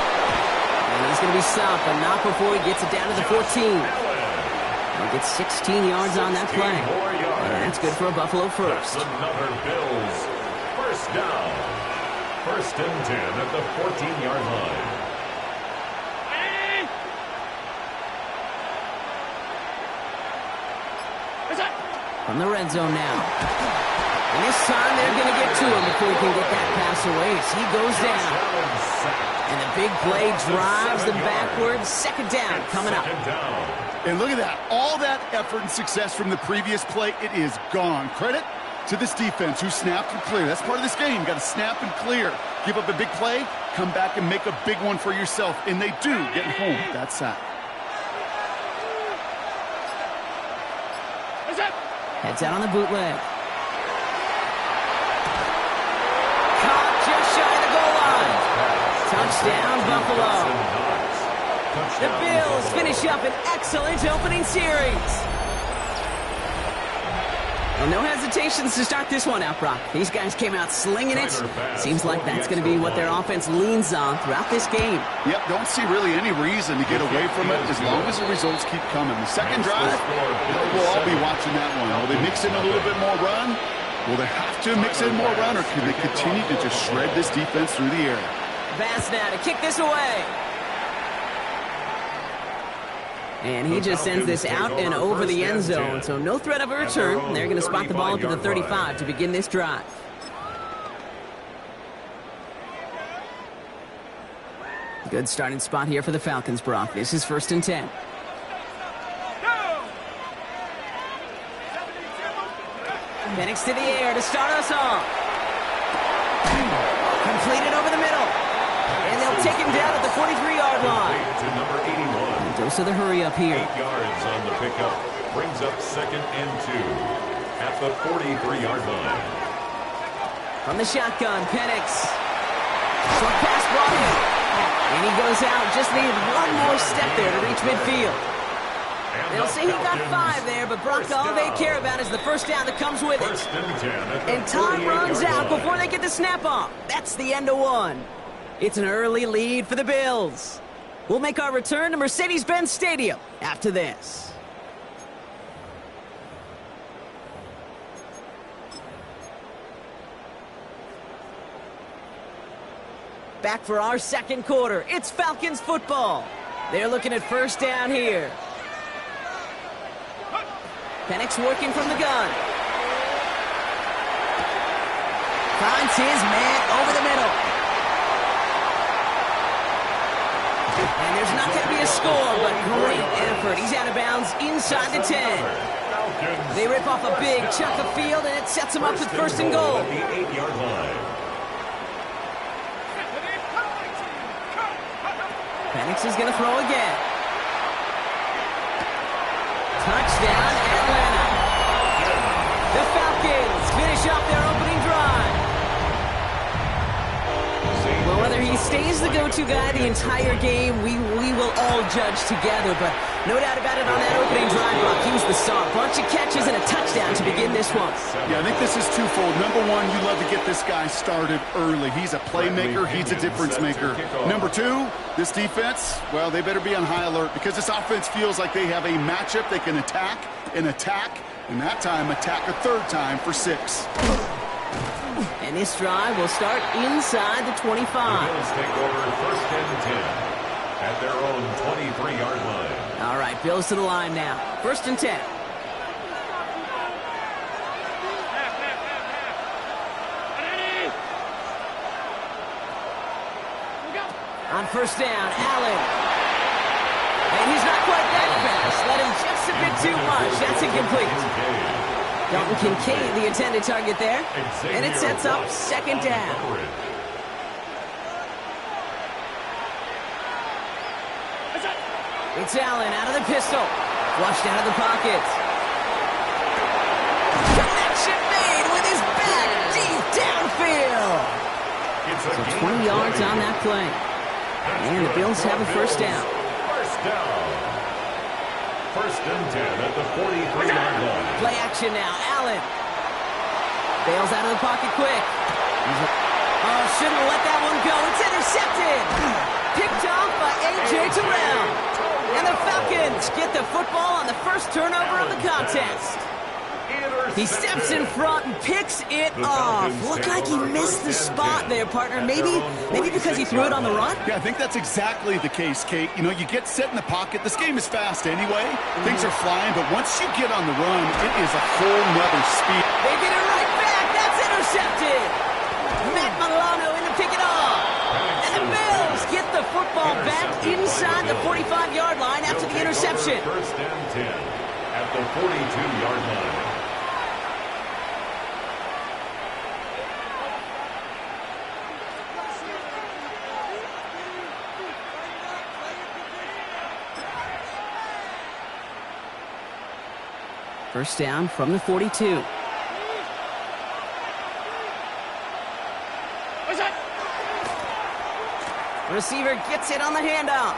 And he's going to be stopped, but not before he gets it down to the 14. He gets 16 yards on that play. And that's good for a Buffalo first. That's another Bills first down. First and 10 at the 14-yard line. From the red zone now. And this time they're going to get to him before he can get that pass away. So he goes down. And the big play drives them backwards. Second down coming up. And look at that. All that effort and success from the previous play, it is gone. Credit to this defense who snapped and cleared. That's part of this game. You got to snap and clear. Give up a big play, come back and make a big one for yourself. And they do get home with that sack. Heads out on the bootleg. Caught just shy of the goal line. Touchdown, Buffalo. The Bills finish up an excellent opening series. Well, no hesitations to start this one out, Brock. These guys came out slinging it. Seems like that's going to be what their offense leans on throughout this game. Yep, don't see really any reason to get away from it as long as the results keep coming. The second drive, we'll all be watching that one. Will they mix in a little bit more run? Will they have to mix in more run, or can they continue to just shred this defense through the air? Bass now to kick this away. And he just sends this out and over the end zone, so no threat of a return. They're going to spot the ball up to the 35 to begin this drive. Good starting spot here for the Falcons, Brock. This is first and 10. Penix to the air to start us off. Completed over the middle. And they'll take him down at the 43-yard line. To number 81. Dose of the hurry up here. 8 yards on the pickup. Brings up second and 2 at the 43-yard line. From the shotgun, Penix. Short pass brought in. And he goes out. Just needed one more step there to reach midfield. They'll say he got 5 there, but Brock, all they care about is the first down that comes with it. And time runs out before they get the snap off. That's the end of one. It's an early lead for the Bills. We'll make our return to Mercedes-Benz Stadium after this. Back for our second quarter. It's Falcons football. They're looking at first down here. Penix working from the gun. Finds his man over the middle. And there's not going to be a score, but great effort. He's out of bounds inside the 10. They rip off a big chunk of field, and it sets them up with first and goal. The 8-yard line. Penix is going to throw again. Touchdown, Atlanta. The Falcons finish up their opening drive. Well, whether he stays the go-to guy the entire game, we will all judge together. But no doubt about it, on that opening drive, Brock, he was the star. Bunch of catches and a touchdown to begin this one. Yeah, I think this is twofold. Number one, you love to get this guy started early. He's a playmaker. He's a difference maker. Number two, this defense, well, they better be on high alert because this offense feels like they have a matchup they can attack, and that time attack a third time for 6. And this drive will start inside the 25. The Bills take over first and 10 at their own 23-yard line. All right, Bills to the line now. First and 10. On first down, Allen. And he's not quite that fast. Let him just a bit too much. That's incomplete. Dalton Kincaid, the intended target there. And it sets up second down. It's Allen out of the pistol. Flushed out of the pocket. Connection made with his back deep downfield. So 20 yards on that play. And the Bills have a first down. First down. First and 10 at the 43-yard line. Play action now. Allen bails out of the pocket quick. Shouldn't let that intercepted. Picked off by A.J. Terrell. And the Falcons get the football on the first turnover of the contest. He steps in front and picks it off. Looked like he missed the spot there, partner. Maybe because he threw it on the run? Yeah, I think that's exactly the case, Kate. You know, you get set in the pocket. This game is fast anyway. Things are flying, but once you get on the run, it is a whole nother speed. They get it right back. That's intercepted. Matt Milano in to pick it off. And the Bills get the football back inside the 45-yard line after the interception. First and 10 at the 42-yard line. First down from the 42. Receiver gets it on the handoff.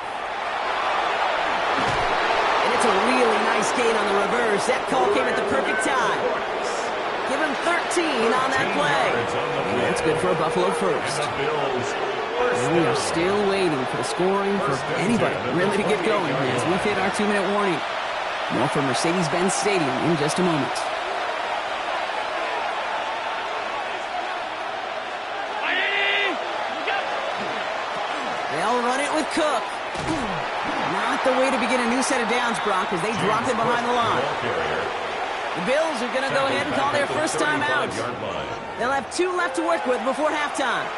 And it's a really nice gain on the reverse. That call came at the perfect time. Give him 13 on that play. And that's good for a Buffalo first. And we are still waiting for the scoring for anybody really to get going as we hit our 2-minute warning. More from Mercedes-Benz Stadium in just a moment. They'll run it with Cook. Not the way to begin a new set of downs, Brock, as they drop it behind the line. The Bills are going to go ahead and call their first time out. They'll have 2 left to work with before halftime.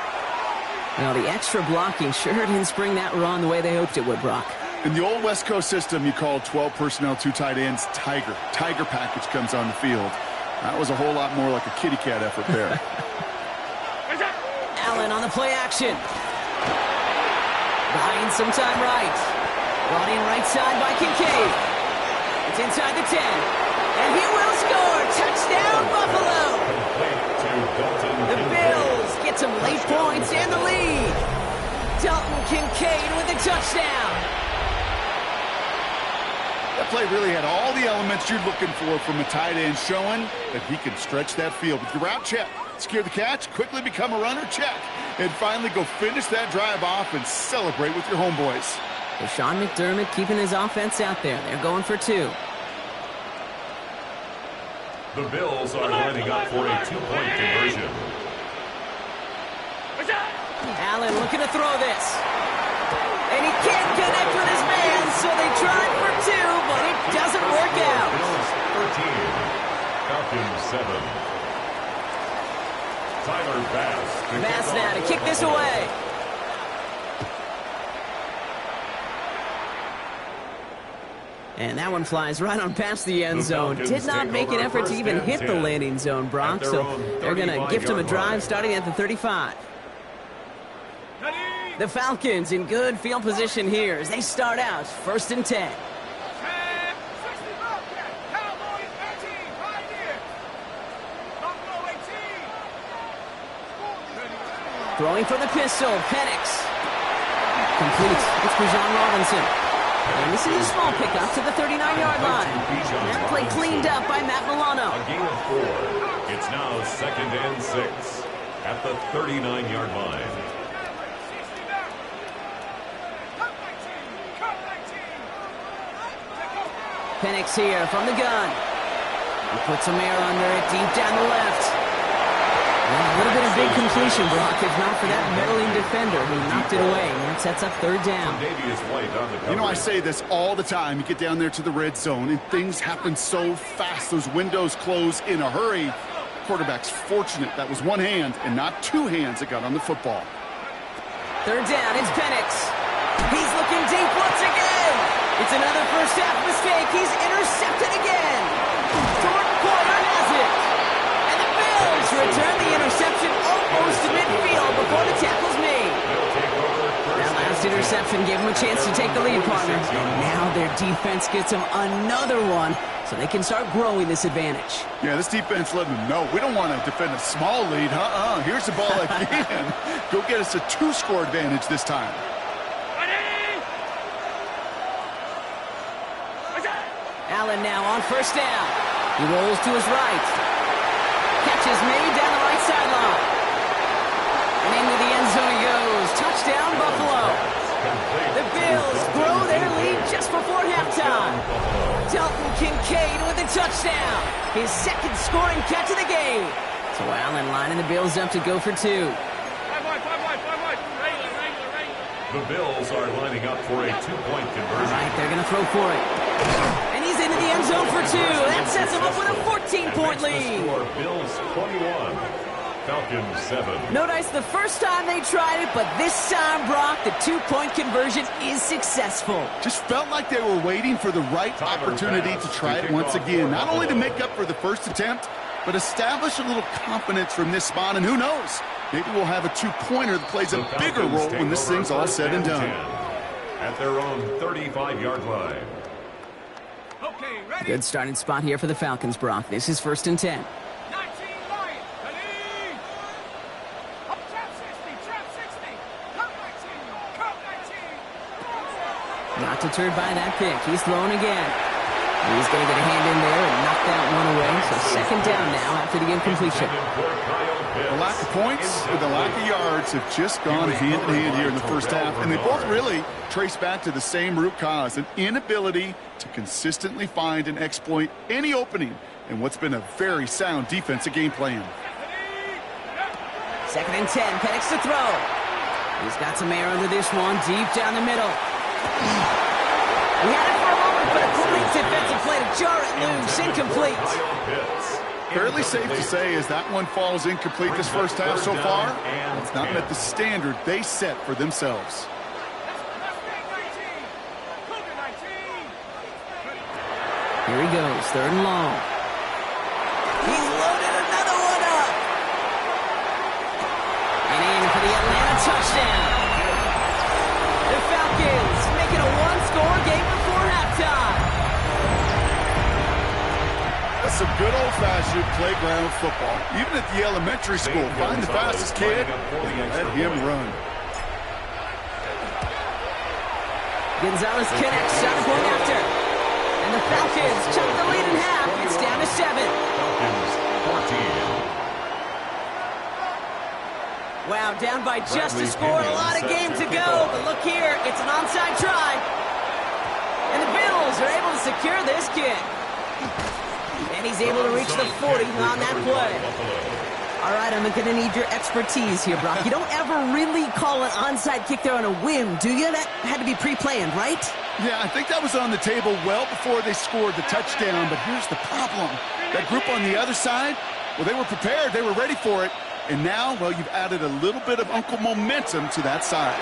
Now, the extra blocking sure didn't spring that run the way they hoped it would, Brock. In the old West Coast system, you called 12 personnel, 2 tight ends, Tiger. Tiger package comes on the field. That was a whole lot more like a kitty cat effort there. Allen on the play action. Buying some time right. Brought in right side by Kincaid. It's inside the 10. And he will score. Touchdown, Buffalo. The Bills get some late points and the lead. Dalton Kincaid with a touchdown. That play really had all the elements you're looking for from a tight end, showing that he can stretch that field. With your route, check. Secure the catch, quickly become a runner, check. And finally go finish that drive off and celebrate with your homeboys. So Sean McDermott keeping his offense out there. They're going for 2. The Bills are lining up for a 2-point conversion. Allen looking to throw this. And he can't connect with his man, so they tried for 2, but it doesn't work out. Bills 13, Falcons 7. Tyler Bass. Bass now to kick this away. And that one flies right on past the end zone. Did not make an effort to even hit the landing zone, Brock, so they're going to gift him a drive starting at the 35. The Falcons in good field position here as they start out first and 10. Throwing for the pistol, Penix. Complete. It's Bijan Robinson. And this is a small pickup to the 39-yard line. That play cleaned up by Matt Milano. A gain of 4. It's now 2nd and 6 at the 39-yard line. Penix here from the gun. He puts some air under it deep down the left. Well, a little bit of big completion, Brock, if not for that meddling defender who knocked it away. And that sets up 3rd down. You know, I say this all the time. You get down there to the red zone, and things happen so fast. Those windows close in a hurry. Quarterback's fortunate that was one hand and not 2 hands that got on the football. 3rd down, it's Penix. He's looking deep once again. It's another first half mistake. He's intercepted again. Jordan Poyer has it. And the Bills return the interception almost to midfield before the tackle's made. That last interception gave them a chance to take the lead, partner. Now their defense gets them another one, so they can start growing this advantage. Yeah, this defense letting them know we don't want to defend a small lead. Here's the ball again. Go get us a 2-score advantage this time. Allen now on first down. He rolls to his right. Catch is made down the right sideline. And into the end zone he goes. Touchdown, Kincaid with the touchdown. His second scoring catch of the game. So Allen lining the Bills up to go for 2. The Bills are lining up for a 2-point conversion. Right, they're going to throw for it. And he's into the end zone for 2. That sets him up with a 14-point lead. Score, Bills 21, Falcons 7. No dice the first time they tried it, but this time, Brock, the 2-point conversion is successful. Just felt like they were waiting for the right opportunity to try it once again. Not only to make up for the first attempt, but establish a little confidence from this spot. And who knows, maybe we'll have a 2-pointer that plays a bigger role when this thing's all said and done. At their own 35-yard line. Good starting spot here for the Falcons, Brock. This is 1st and 10. Not deterred by that pick. He's throwing again. He's going to get a hand in there and knock that one away. So 2nd down now after the incompletion. The lack of points and the lack of yards have just gone hand in hand here in the first half. And they both really trace back to the same root cause, an inability to consistently find and exploit any opening in what's been a very sound defensive game plan. 2nd and 10. Penix to throw. He's got some air under this one, deep down the middle. He had it for a moment, but a great defensive play to jar it loose. Incomplete. Fairly safe to say as that one falls incomplete this first half so far, it's not met the standard they set for themselves. Here he goes, 3rd and long. He's loaded another one up. And in for the Atlanta touchdown. The Falcons making a 1-score game before halftime. That's some good old-fashioned playground football. Even at the elementary school, find the fastest kid and let him run. Gonzalez connects, shot going after. And the Falcons chop the lead in half. It's down to 7. Falcons 14. Wow, down by just a score. A lot of game to go. But look here, it's an onside try. And the Bills are able to secure this kick. And he's able to reach the 40 on that play. All right, I'm going to need your expertise here, Brock. You don't ever really call an onside kick there on a whim, do you? That had to be pre-planned, right? Yeah, I think that was on the table well before they scored the touchdown. But here's the problem. That group on the other side, well, they were prepared. They were ready for it. And now, well, you've added a little bit of Uncle momentum to that side.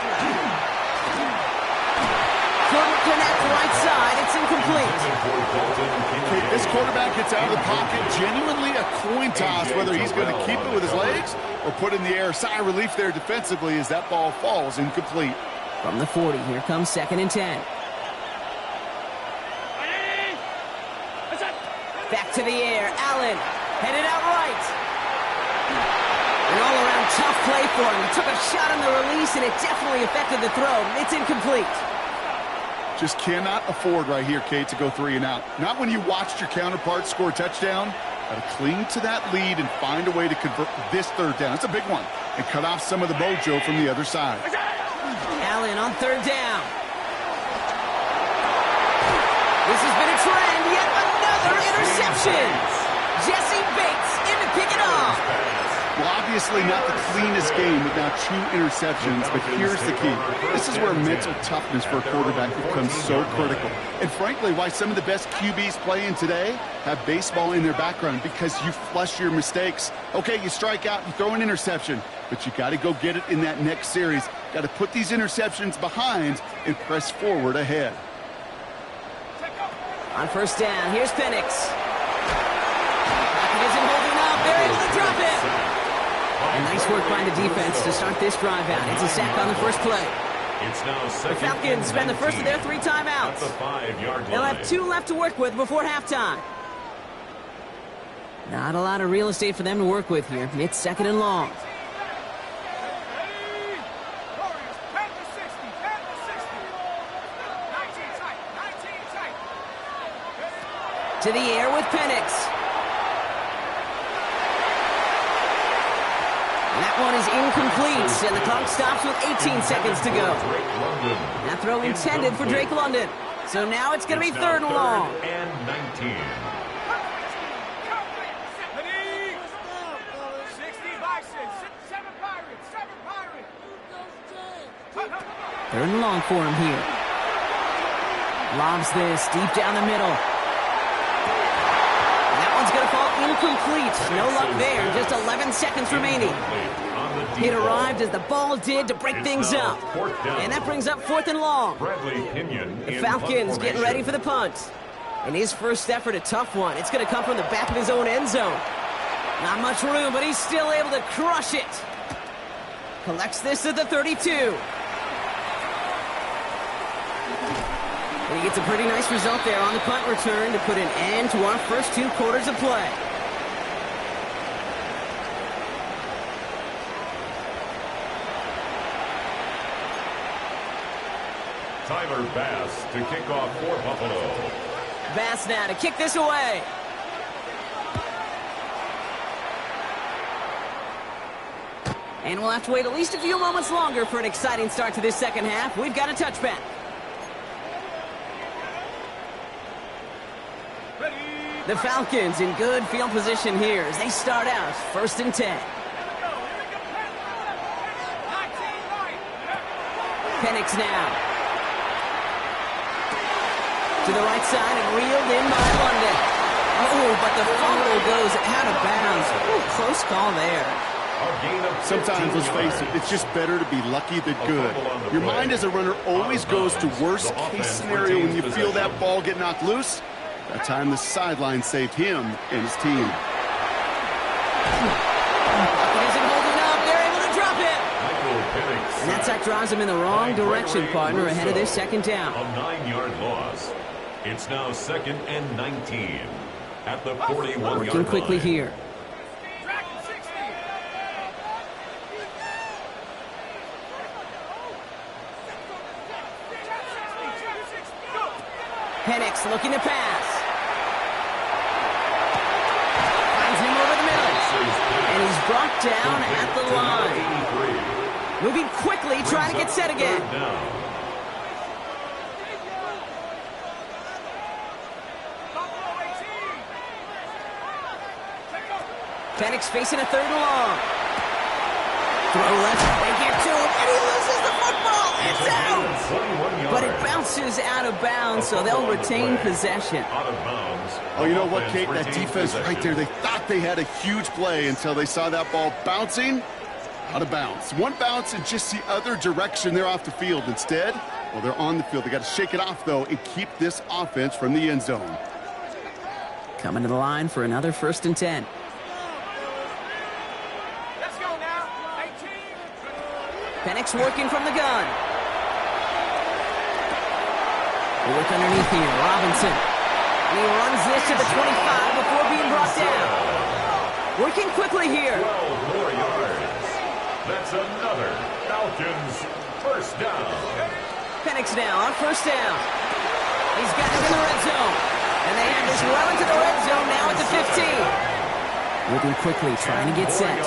Couldn't connect right side. It's incomplete. Okay, this quarterback gets out of the pocket. Genuinely a coin toss, whether he's going to keep it with his legs or put in the air. Sigh of relief there defensively as that ball falls incomplete. From the 40, here comes 2nd and 10. Back to the air. Allen headed out right. An all-around tough play for him. He took a shot on the release, and it definitely affected the throw. It's incomplete. Just cannot afford right here, Kate, to go 3 and out. Not when you watched your counterpart score a touchdown. Got to cling to that lead and find a way to convert this 3rd down. It's a big one. And cut off some of the mojo from the other side. Allen on 3rd down. This has been a trend. Yet another interception. Jesse Bates in to pick it off. Well, obviously not the cleanest game with now 2 interceptions, but here's the key. This is where mental toughness for a quarterback becomes so critical. And frankly, why some of the best QBs playing today have baseball in their background, because you flush your mistakes. Okay, you strike out, you throw an interception, but you got to go get it in that next series. Got to put these interceptions behind and press forward ahead. On 1st down, here's Penix. He isn't holding up. They're able to drop it. And nice work by the defense to start this drive out. It's a sack on the first play. It's now the Falcons spend the first of their 3 timeouts. They'll have 2 left to work with before halftime. Not a lot of real estate for them to work with here. It's 2nd and long. To the air with Penix. And that one is incomplete, and the clock stops with 18 seconds to go. That throw intended for Drake London. So now it's going to be third and long. And 19. Third and long for him here. Lobs this deep down the middle. That one's going to fall incomplete. No luck there. Just 11 seconds remaining. It arrived as the ball did to break things up. And that brings up fourth and long. The Falcons getting ready for the punt. And his first effort, a tough one. It's going to come from the back of his own end zone. Not much room, but he's still able to crush it. Collects this at the 32. And he gets a pretty nice result there on the punt return to put an end to our first 2 quarters of play. Tyler Bass to kick off for Buffalo. Bass now to kick this away. And we'll have to wait at least a few moments longer for an exciting start to this second half. We've got a touchback. The Falcons in good field position here as they start out first and 10. Penix now. To the right side and reeled in by London. Oh, but the fumble goes out of bounds. Ooh, close call there. Sometimes, let's face it, it's just better to be lucky than good. Your mind as a runner always goes to worst case scenario when you feel that ball get knocked loose. That time the sideline saved him and his team. It isn't holding up. They're able to drop it. And that sack drives him in the wrong direction, partner, ahead of this second down. A 9-yard loss. It's now second and 19 at the 41-yard line. Working quickly here. Penix looking to pass. Finds him over the middle. And he's brought down at the line. Moving quickly, trying to get set again. Penix facing a third and long. Throw left, they get to him, and he loses the football. It's out. But it bounces out of bounds, so they'll retain possession. Oh, you know what, Kate? That defense right there, they thought they had a huge play until they saw that ball bouncing out of bounds. One bounce and just the other direction, they're off the field. Instead, well, they're on the field. They got to shake it off, though, and keep this offense from the end zone. Coming to the line for another first and 10. Let's go now. 18. Penix working from the gun. They look underneath here. Robinson. And he runs this to the 25 before being brought down. Working quickly here. 12 more yards. That's another Falcons first down. Penix now on first down. He's got it in the red zone. And they have this well into the red zone now at the 15. Moving quickly, trying to get set.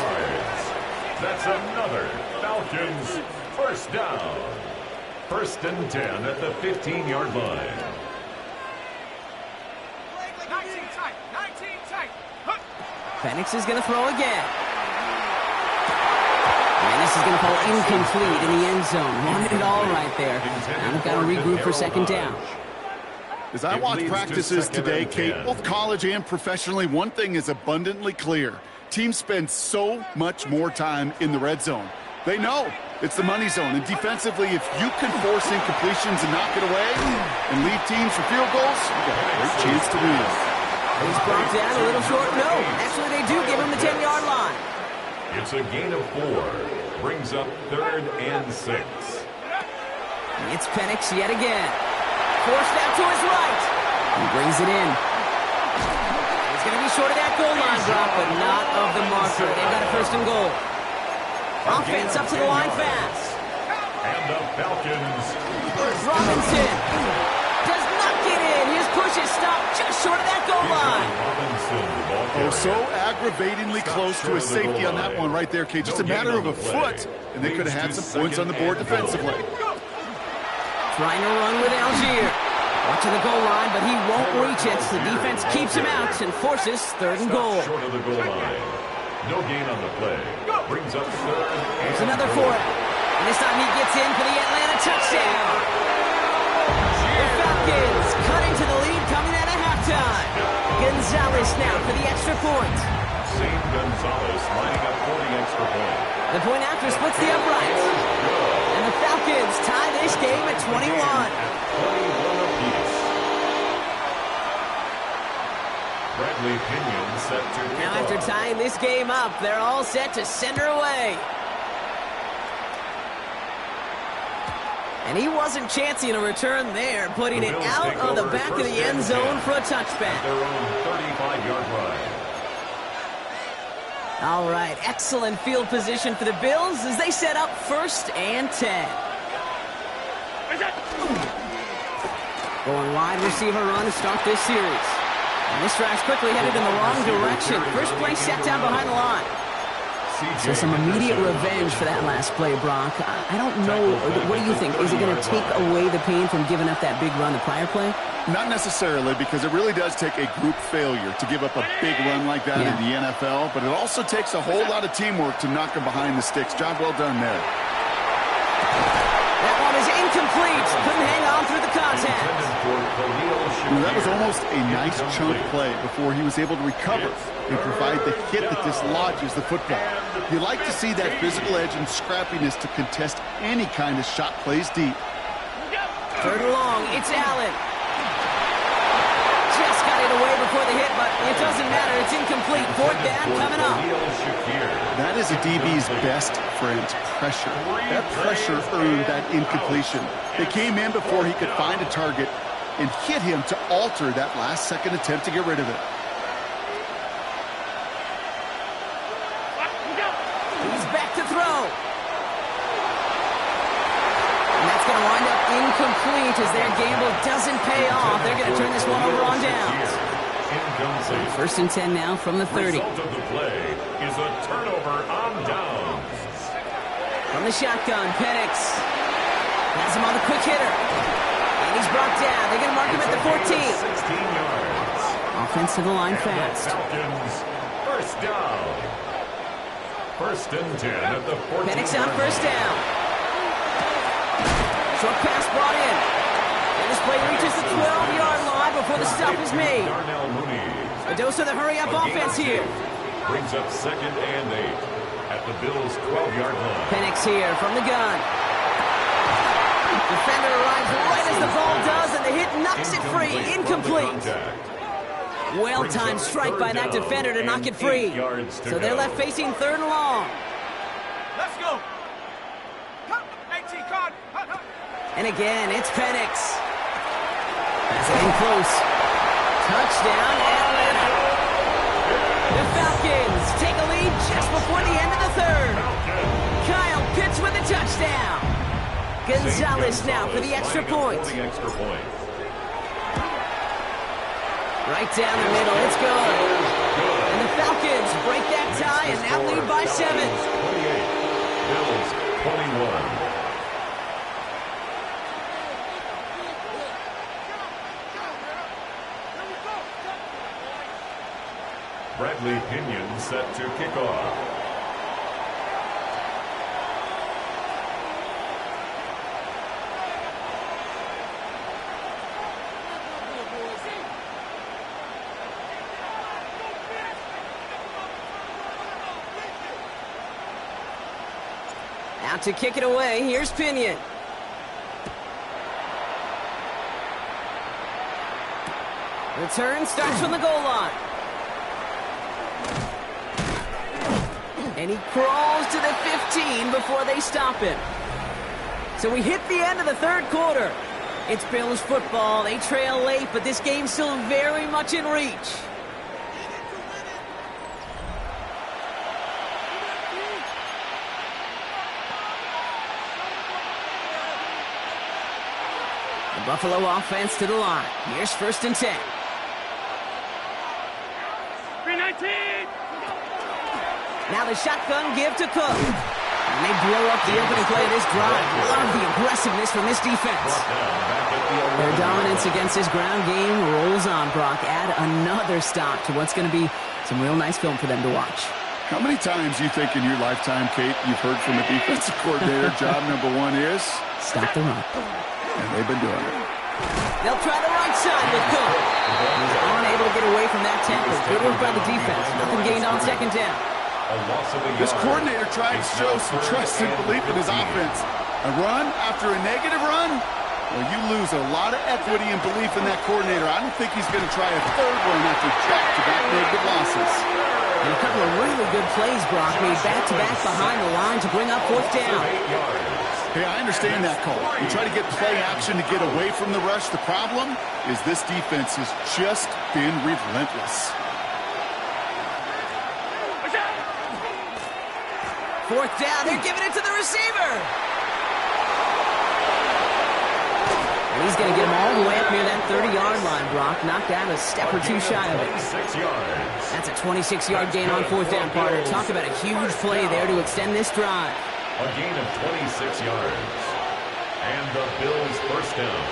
That's another Falcons first down. First and 10 at the 15-yard line. 19 tight. 19 tight. Penix is going to throw again. And this is going to fall incomplete in the end zone. Wanted it all right there. Now they've got to regroup for second down. As I watch practices today, Kate, both college and professionally, one thing is abundantly clear. Teams spend so much more time in the red zone. They know it's the money zone. And defensively, if you can force incompletions and knock it away and lead teams for field goals, you got a great chance to win. He's brought down a little short. No, actually they do give him the 10-yard line. It's a gain of 4. Brings up third and 6. It's Penix yet again. Forced out to his right. He brings it in. He's going to be short of that goal line drop, but not of the marker. They've got a first and goal. Offense up to the line fast. And the Falcons. Robinson does not get in. His push is stopped just short of that goal line. Robinson, the ball Oh, so aggravatingly close to a safety on that one right there, Kate. Just a matter of a foot, and they could have had some points on the board defensively. Trying to run with Algier. Watching the goal line, but he won't reach it. The defense keeps him out and forces 3rd and goal. Short of the goal line. No gain on the play. Brings up 3rd. There's another 4 out. And this time he gets in for the Atlanta touchdown. The Falcons cut into the lead coming out of halftime. Gonzalez now for the extra point. St. Gonzalez lining up for the extra point. The point after splits the uprights. And the Falcons tie this game at 21. 21 apiece. Bradley Pinion set to kick Now after off. tying this game up, they're all set to send her away. And he wasn't chancing a return there, putting it out on the back of the end zone for a touchback. Their own 35-yard line. All right, excellent field position for the Bills as they set up 1st and 10. Going wide receiver run to start this series. And this drive's quickly headed in the wrong direction. First play set down behind the line. So some immediate revenge for that last play, Brock. I don't know. What do you think? Is it going to take away the pain from giving up that big run the prior play? Not necessarily, because it really does take a group failure to give up a big run like that in the NFL, but it also takes a whole lot of teamwork to knock them behind the sticks. Job well done there. That one is incomplete. Couldn't hang on through the contact. That was almost a nice chunk play before he was able to recover and provide the hit that dislodges the football. You like to see that physical edge and scrappiness to contest any kind of shot plays deep. 3rd and long, it's Allen. Just got it away before the hit, but it doesn't matter. It's incomplete. 4th down coming up. That is a DB's best friend, pressure. That pressure earned that incompletion. They came in before he could find a target and hit him to alter that last-second attempt to get rid of it. He's back to throw. And that's going to wind up incomplete as their gamble doesn't pay off. They're going to turn this one over on downs. 1st and 10 now from the 30. Result of the play is a turnover on downs. From the shotgun, Penix has him on the quick hitter. And he's brought down. They're going to mark him at the 14. 16 yards. Offense to the line fast. Falcons, 1st down. 1st and 10 at the 14. Penix on 1st down. Short pass brought in. And this play reaches the 12-yard line before the stop is made. Darnell Mooney A dose of the hurry-up offense here. brings up 2nd and 8 at the Bills' 12-yard line. Penix here from the gun. Defender arrives right as the ball does, and the hit knocks it free. Incomplete. Well-timed strike by that defender to knock it free. So they're left facing 3rd and long. Let's go. 18 card. And again, it's Penix. Pass it in close. Touchdown, Atlanta. The Falcons take a lead just before the end of the 3rd. Kyle Pitts with a touchdown. Gonzalez now for the extra point. Right down the middle, it's good. And the Falcons break that tie and now lead by 7. 28. Bills 21. Bradley Pinion set to kick off. Out to kick it away, here's Pinion. Return starts from the goal line. And he crawls to the 15 before they stop him. So we hit the end of the 3rd quarter. It's Bills football. They trail late, but this game's still very much in reach. The Buffalo offense to the line. Here's 1st and 10. Now the shotgun give to Cook. And they blow up the opening play of this drive. Love the aggressiveness from this defense. Their dominance against this ground game rolls on, Brock. Add another stop to what's going to be some real nice film for them to watch. How many times do you think in your lifetime, Kate, you've heard from a defensive coordinator, job number one is? Stop the run. And they've been doing it. They'll try the right side with Cook. He's unable to get away from that tackle. Good work by the defense. Nothing gained on second down. This coordinator tried to show some trust and belief in his offense. A run after a negative run? Well, you lose a lot of equity and belief in that coordinator. I don't think he's going to try a third run after back-to-back negative losses. And a couple of really good plays, Brock, made back-to-back behind the line to bring up fourth down. Hey, I understand that call. You try to get play action to get away from the rush. The problem is this defense has just been relentless. Fourth down, they're giving it to the receiver. And he's going to get him all the way up near that 30-yard line, Brock. Knocked out a step or two shy of it. That's a 26-yard gain on fourth down, partner. Talk about a huge play there to extend this drive. A gain of 26 yards. And the Bills first down.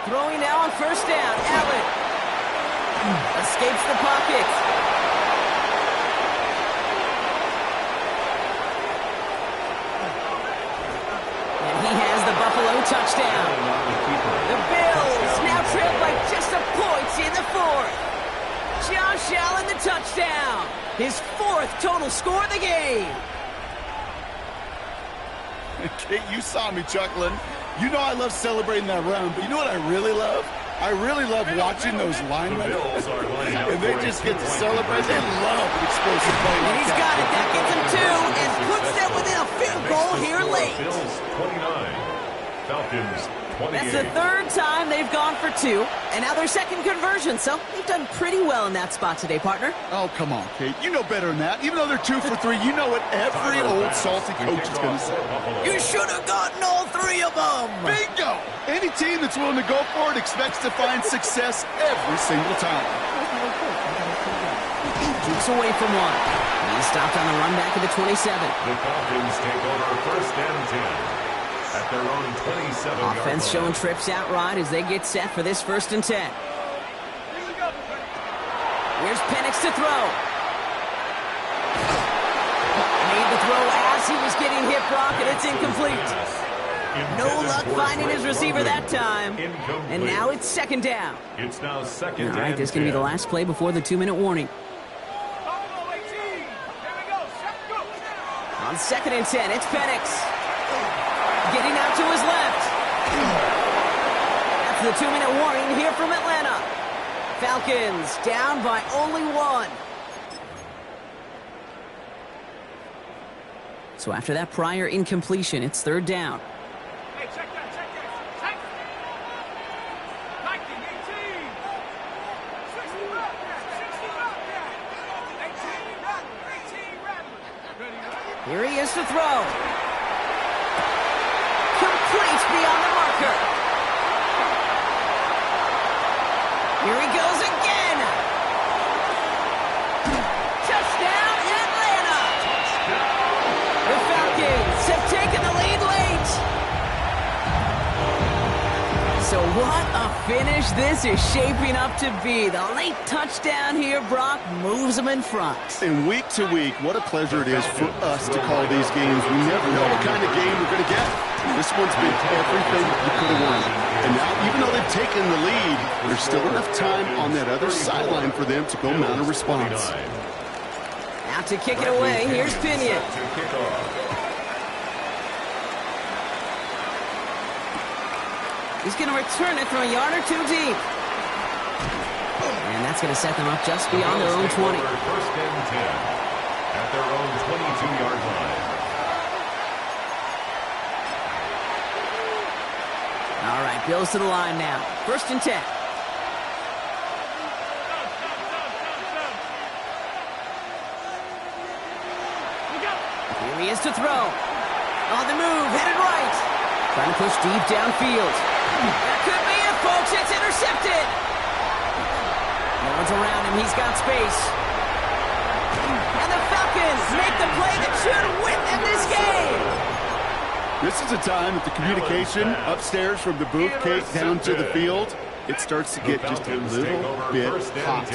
Throwing now on first down. Allen escapes the pocket. And he has the Buffalo touchdown. The Bills now trail by just a point in the fourth. Josh Allen the touchdown. His fourth total score of the game. Kate, you saw me chuckling. You know I love celebrating that run, but you know what I really love? I really love watching those linemen. And they just get to celebrate. They love an explosive play. And he's got it. That gets him two and puts them within a field goal here late. Bills 29, Falcons 28. That's the third time they've gone for two, and now their second conversion, so they've done pretty well in that spot today, partner. Oh, come on, Kate. You know better than that. Even though they're 2 for 3, you know what every old salty coach is going to say. You should have gotten all three of them. Bingo! Any team that's willing to go for it expects to find success every single time. Keeps away from one. He's stopped on the run back at the 27. The Falcons take over first and 10. At their own 27-yard Offense showing trips out right as they get set for this first and 10. Here's Penix to throw. Made the throw as he was getting hit, Brock, and it's incomplete. No luck finding his receiver that time. And now it's second down. It's now second down. All right, this is going to be the last play before the 2-minute warning. On second and 10, it's Penix. Getting out to his left. That's the 2-minute warning here from Atlanta. Falcons down by only one. So after that prior incompletion, it's third down. Hey, check that. Check that. 19, 18. Here he is to throw. Complete beyond the marker. Here he goes again. Touchdown, Atlanta. The Falcons have taken the lead late. So what a finish this is shaping up to be. The late touchdown here, Brock, moves them in front. And week to week, what a pleasure it is for us to call these games. We never know what kind of game we're going to get. This one's been everything you could have wanted. And now, even though they've taken the lead, there's still enough time on that other sideline for them to go mount a response. Out to kick it away, here's Pinion. He's going to return it from a yard or two deep. And that's going to set them up just beyond their own 20. First and 10 at their own 22-yard line. All right, Bills to the line now. First and 10. He is to throw. On the move, headed right. Trying to push deep downfield. That could be it, folks. It's intercepted. No one's around him. He's got space. And the Falcons make the play that should win them this game. This is a time that the communication upstairs from the booth cake down to the field, it starts to get just a little bit hot.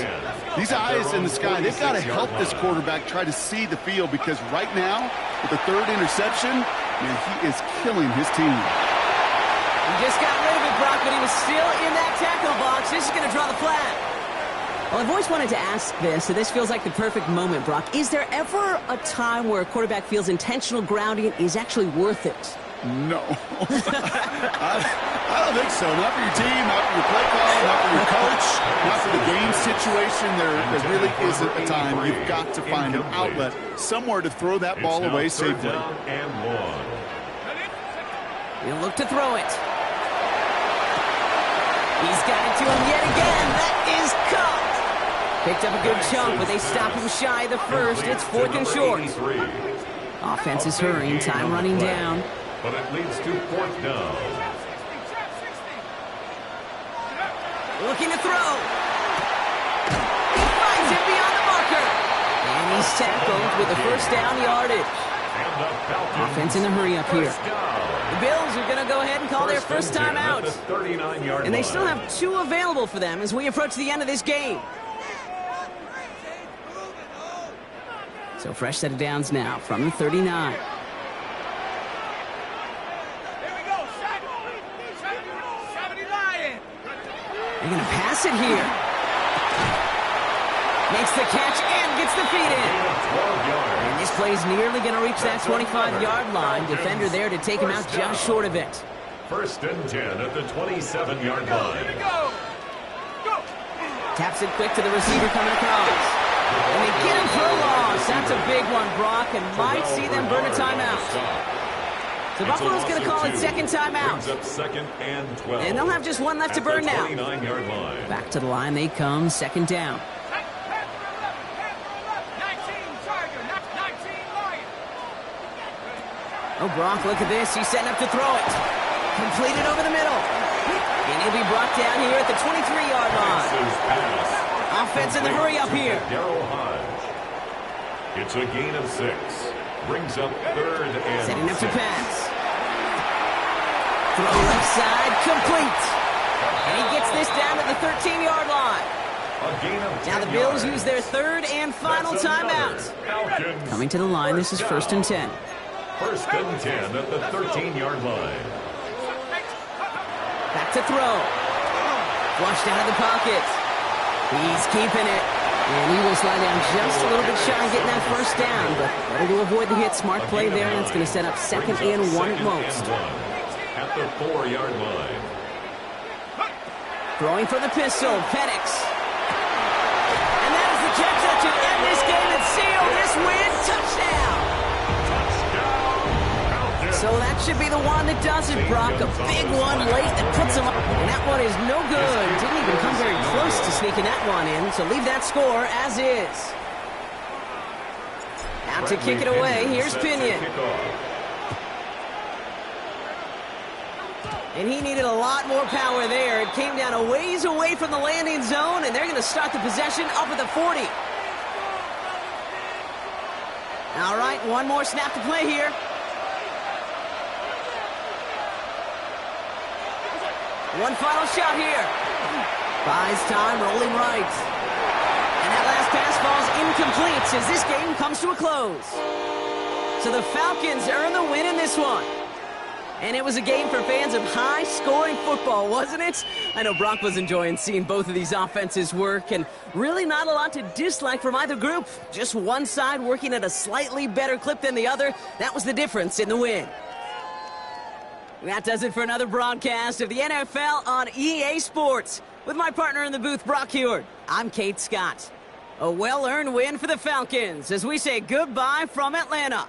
These eyes in the sky, they've got to help this quarterback try to see the field, because right now, with the third interception, man, he is killing his team. He just got rid of it, Brock, but he was still in that tackle box. This is going to draw the flag. Well, I've always wanted to ask this, so this feels like the perfect moment, Brock. Is there ever a time where a quarterback feels intentional grounding is actually worth it? No. I don't think so. Not for your team, not for your play call, not for your coach, not for the game situation. There really isn't a time. You've got to find an outlet, somewhere to throw that ball away safely. He'll look to throw it. He's got it to him yet again. That is caught. Picked up a good chunk, but they stop him shy of the first. It's 4th and short. Offense is hurrying, time running down. But it leads to 4th down. Looking to throw. He finds it beyond the marker. And he's tackled with a first down yardage. Offense in a hurry up here. The Bills are going to go ahead and call their first timeout. And they still have 2 available for them as we approach the end of this game. So fresh set of downs now from the 39. They're going to pass it here. Makes the catch and gets the feet in. And this play's nearly going to reach that 25-yard line. Defender there to take him out just short of it. 1st and 10 at the 27-yard line. Taps it quick to the receiver coming across. And they get him for a loss. That's a big one, Brock, and might see them burn a timeout. So Buffalo's going to call it second timeout. And they'll have just one left to burn now. Back to the line they come, 2nd down. Oh, Brock, look at this. He's setting up to throw it. Completed over the middle. And he'll be brought down here at the 23-yard line. Offense in the hurry up here. It's a gain of 6. Brings up 3rd and setting up to pass. Throw left side, complete. And he gets this down to the 13-yard line. Now the Bills use their 3rd and final timeout. Coming to the line, this is 1st and 10. 1st and 10 at the 13-yard line. Back to throw. Flushed out of the pocket. He's keeping it. And he will slide down just a little bit shy of getting that first down. But better to avoid the hit. Smart play there, and it's going to set up 2nd and 1 at most. At the 4-yard line. Throwing for the pistol, Penix. And that is the catch that should end this game and seal this win. Touchdown! So that should be the one that does it, Brock. A big one late that puts him up. And that one is no good. Didn't even come very close to sneaking that one in. So leave that score as is. Out to kick it away. Here's Pinion. And he needed a lot more power there. It came down a ways away from the landing zone, and they're going to start the possession up at the 40. All right, one more snap to play here. One final shot here. Buys time, rolling right. And that last pass falls incomplete as this game comes to a close. So the Falcons earn the win in this one. And it was a game for fans of high-scoring football, wasn't it? I know Brock was enjoying seeing both of these offenses work, and really not a lot to dislike from either group. Just one side working at a slightly better clip than the other. That was the difference in the win. That does it for another broadcast of the NFL on EA Sports. With my partner in the booth, Brock Huard, I'm Kate Scott. A well-earned win for the Falcons as we say goodbye from Atlanta.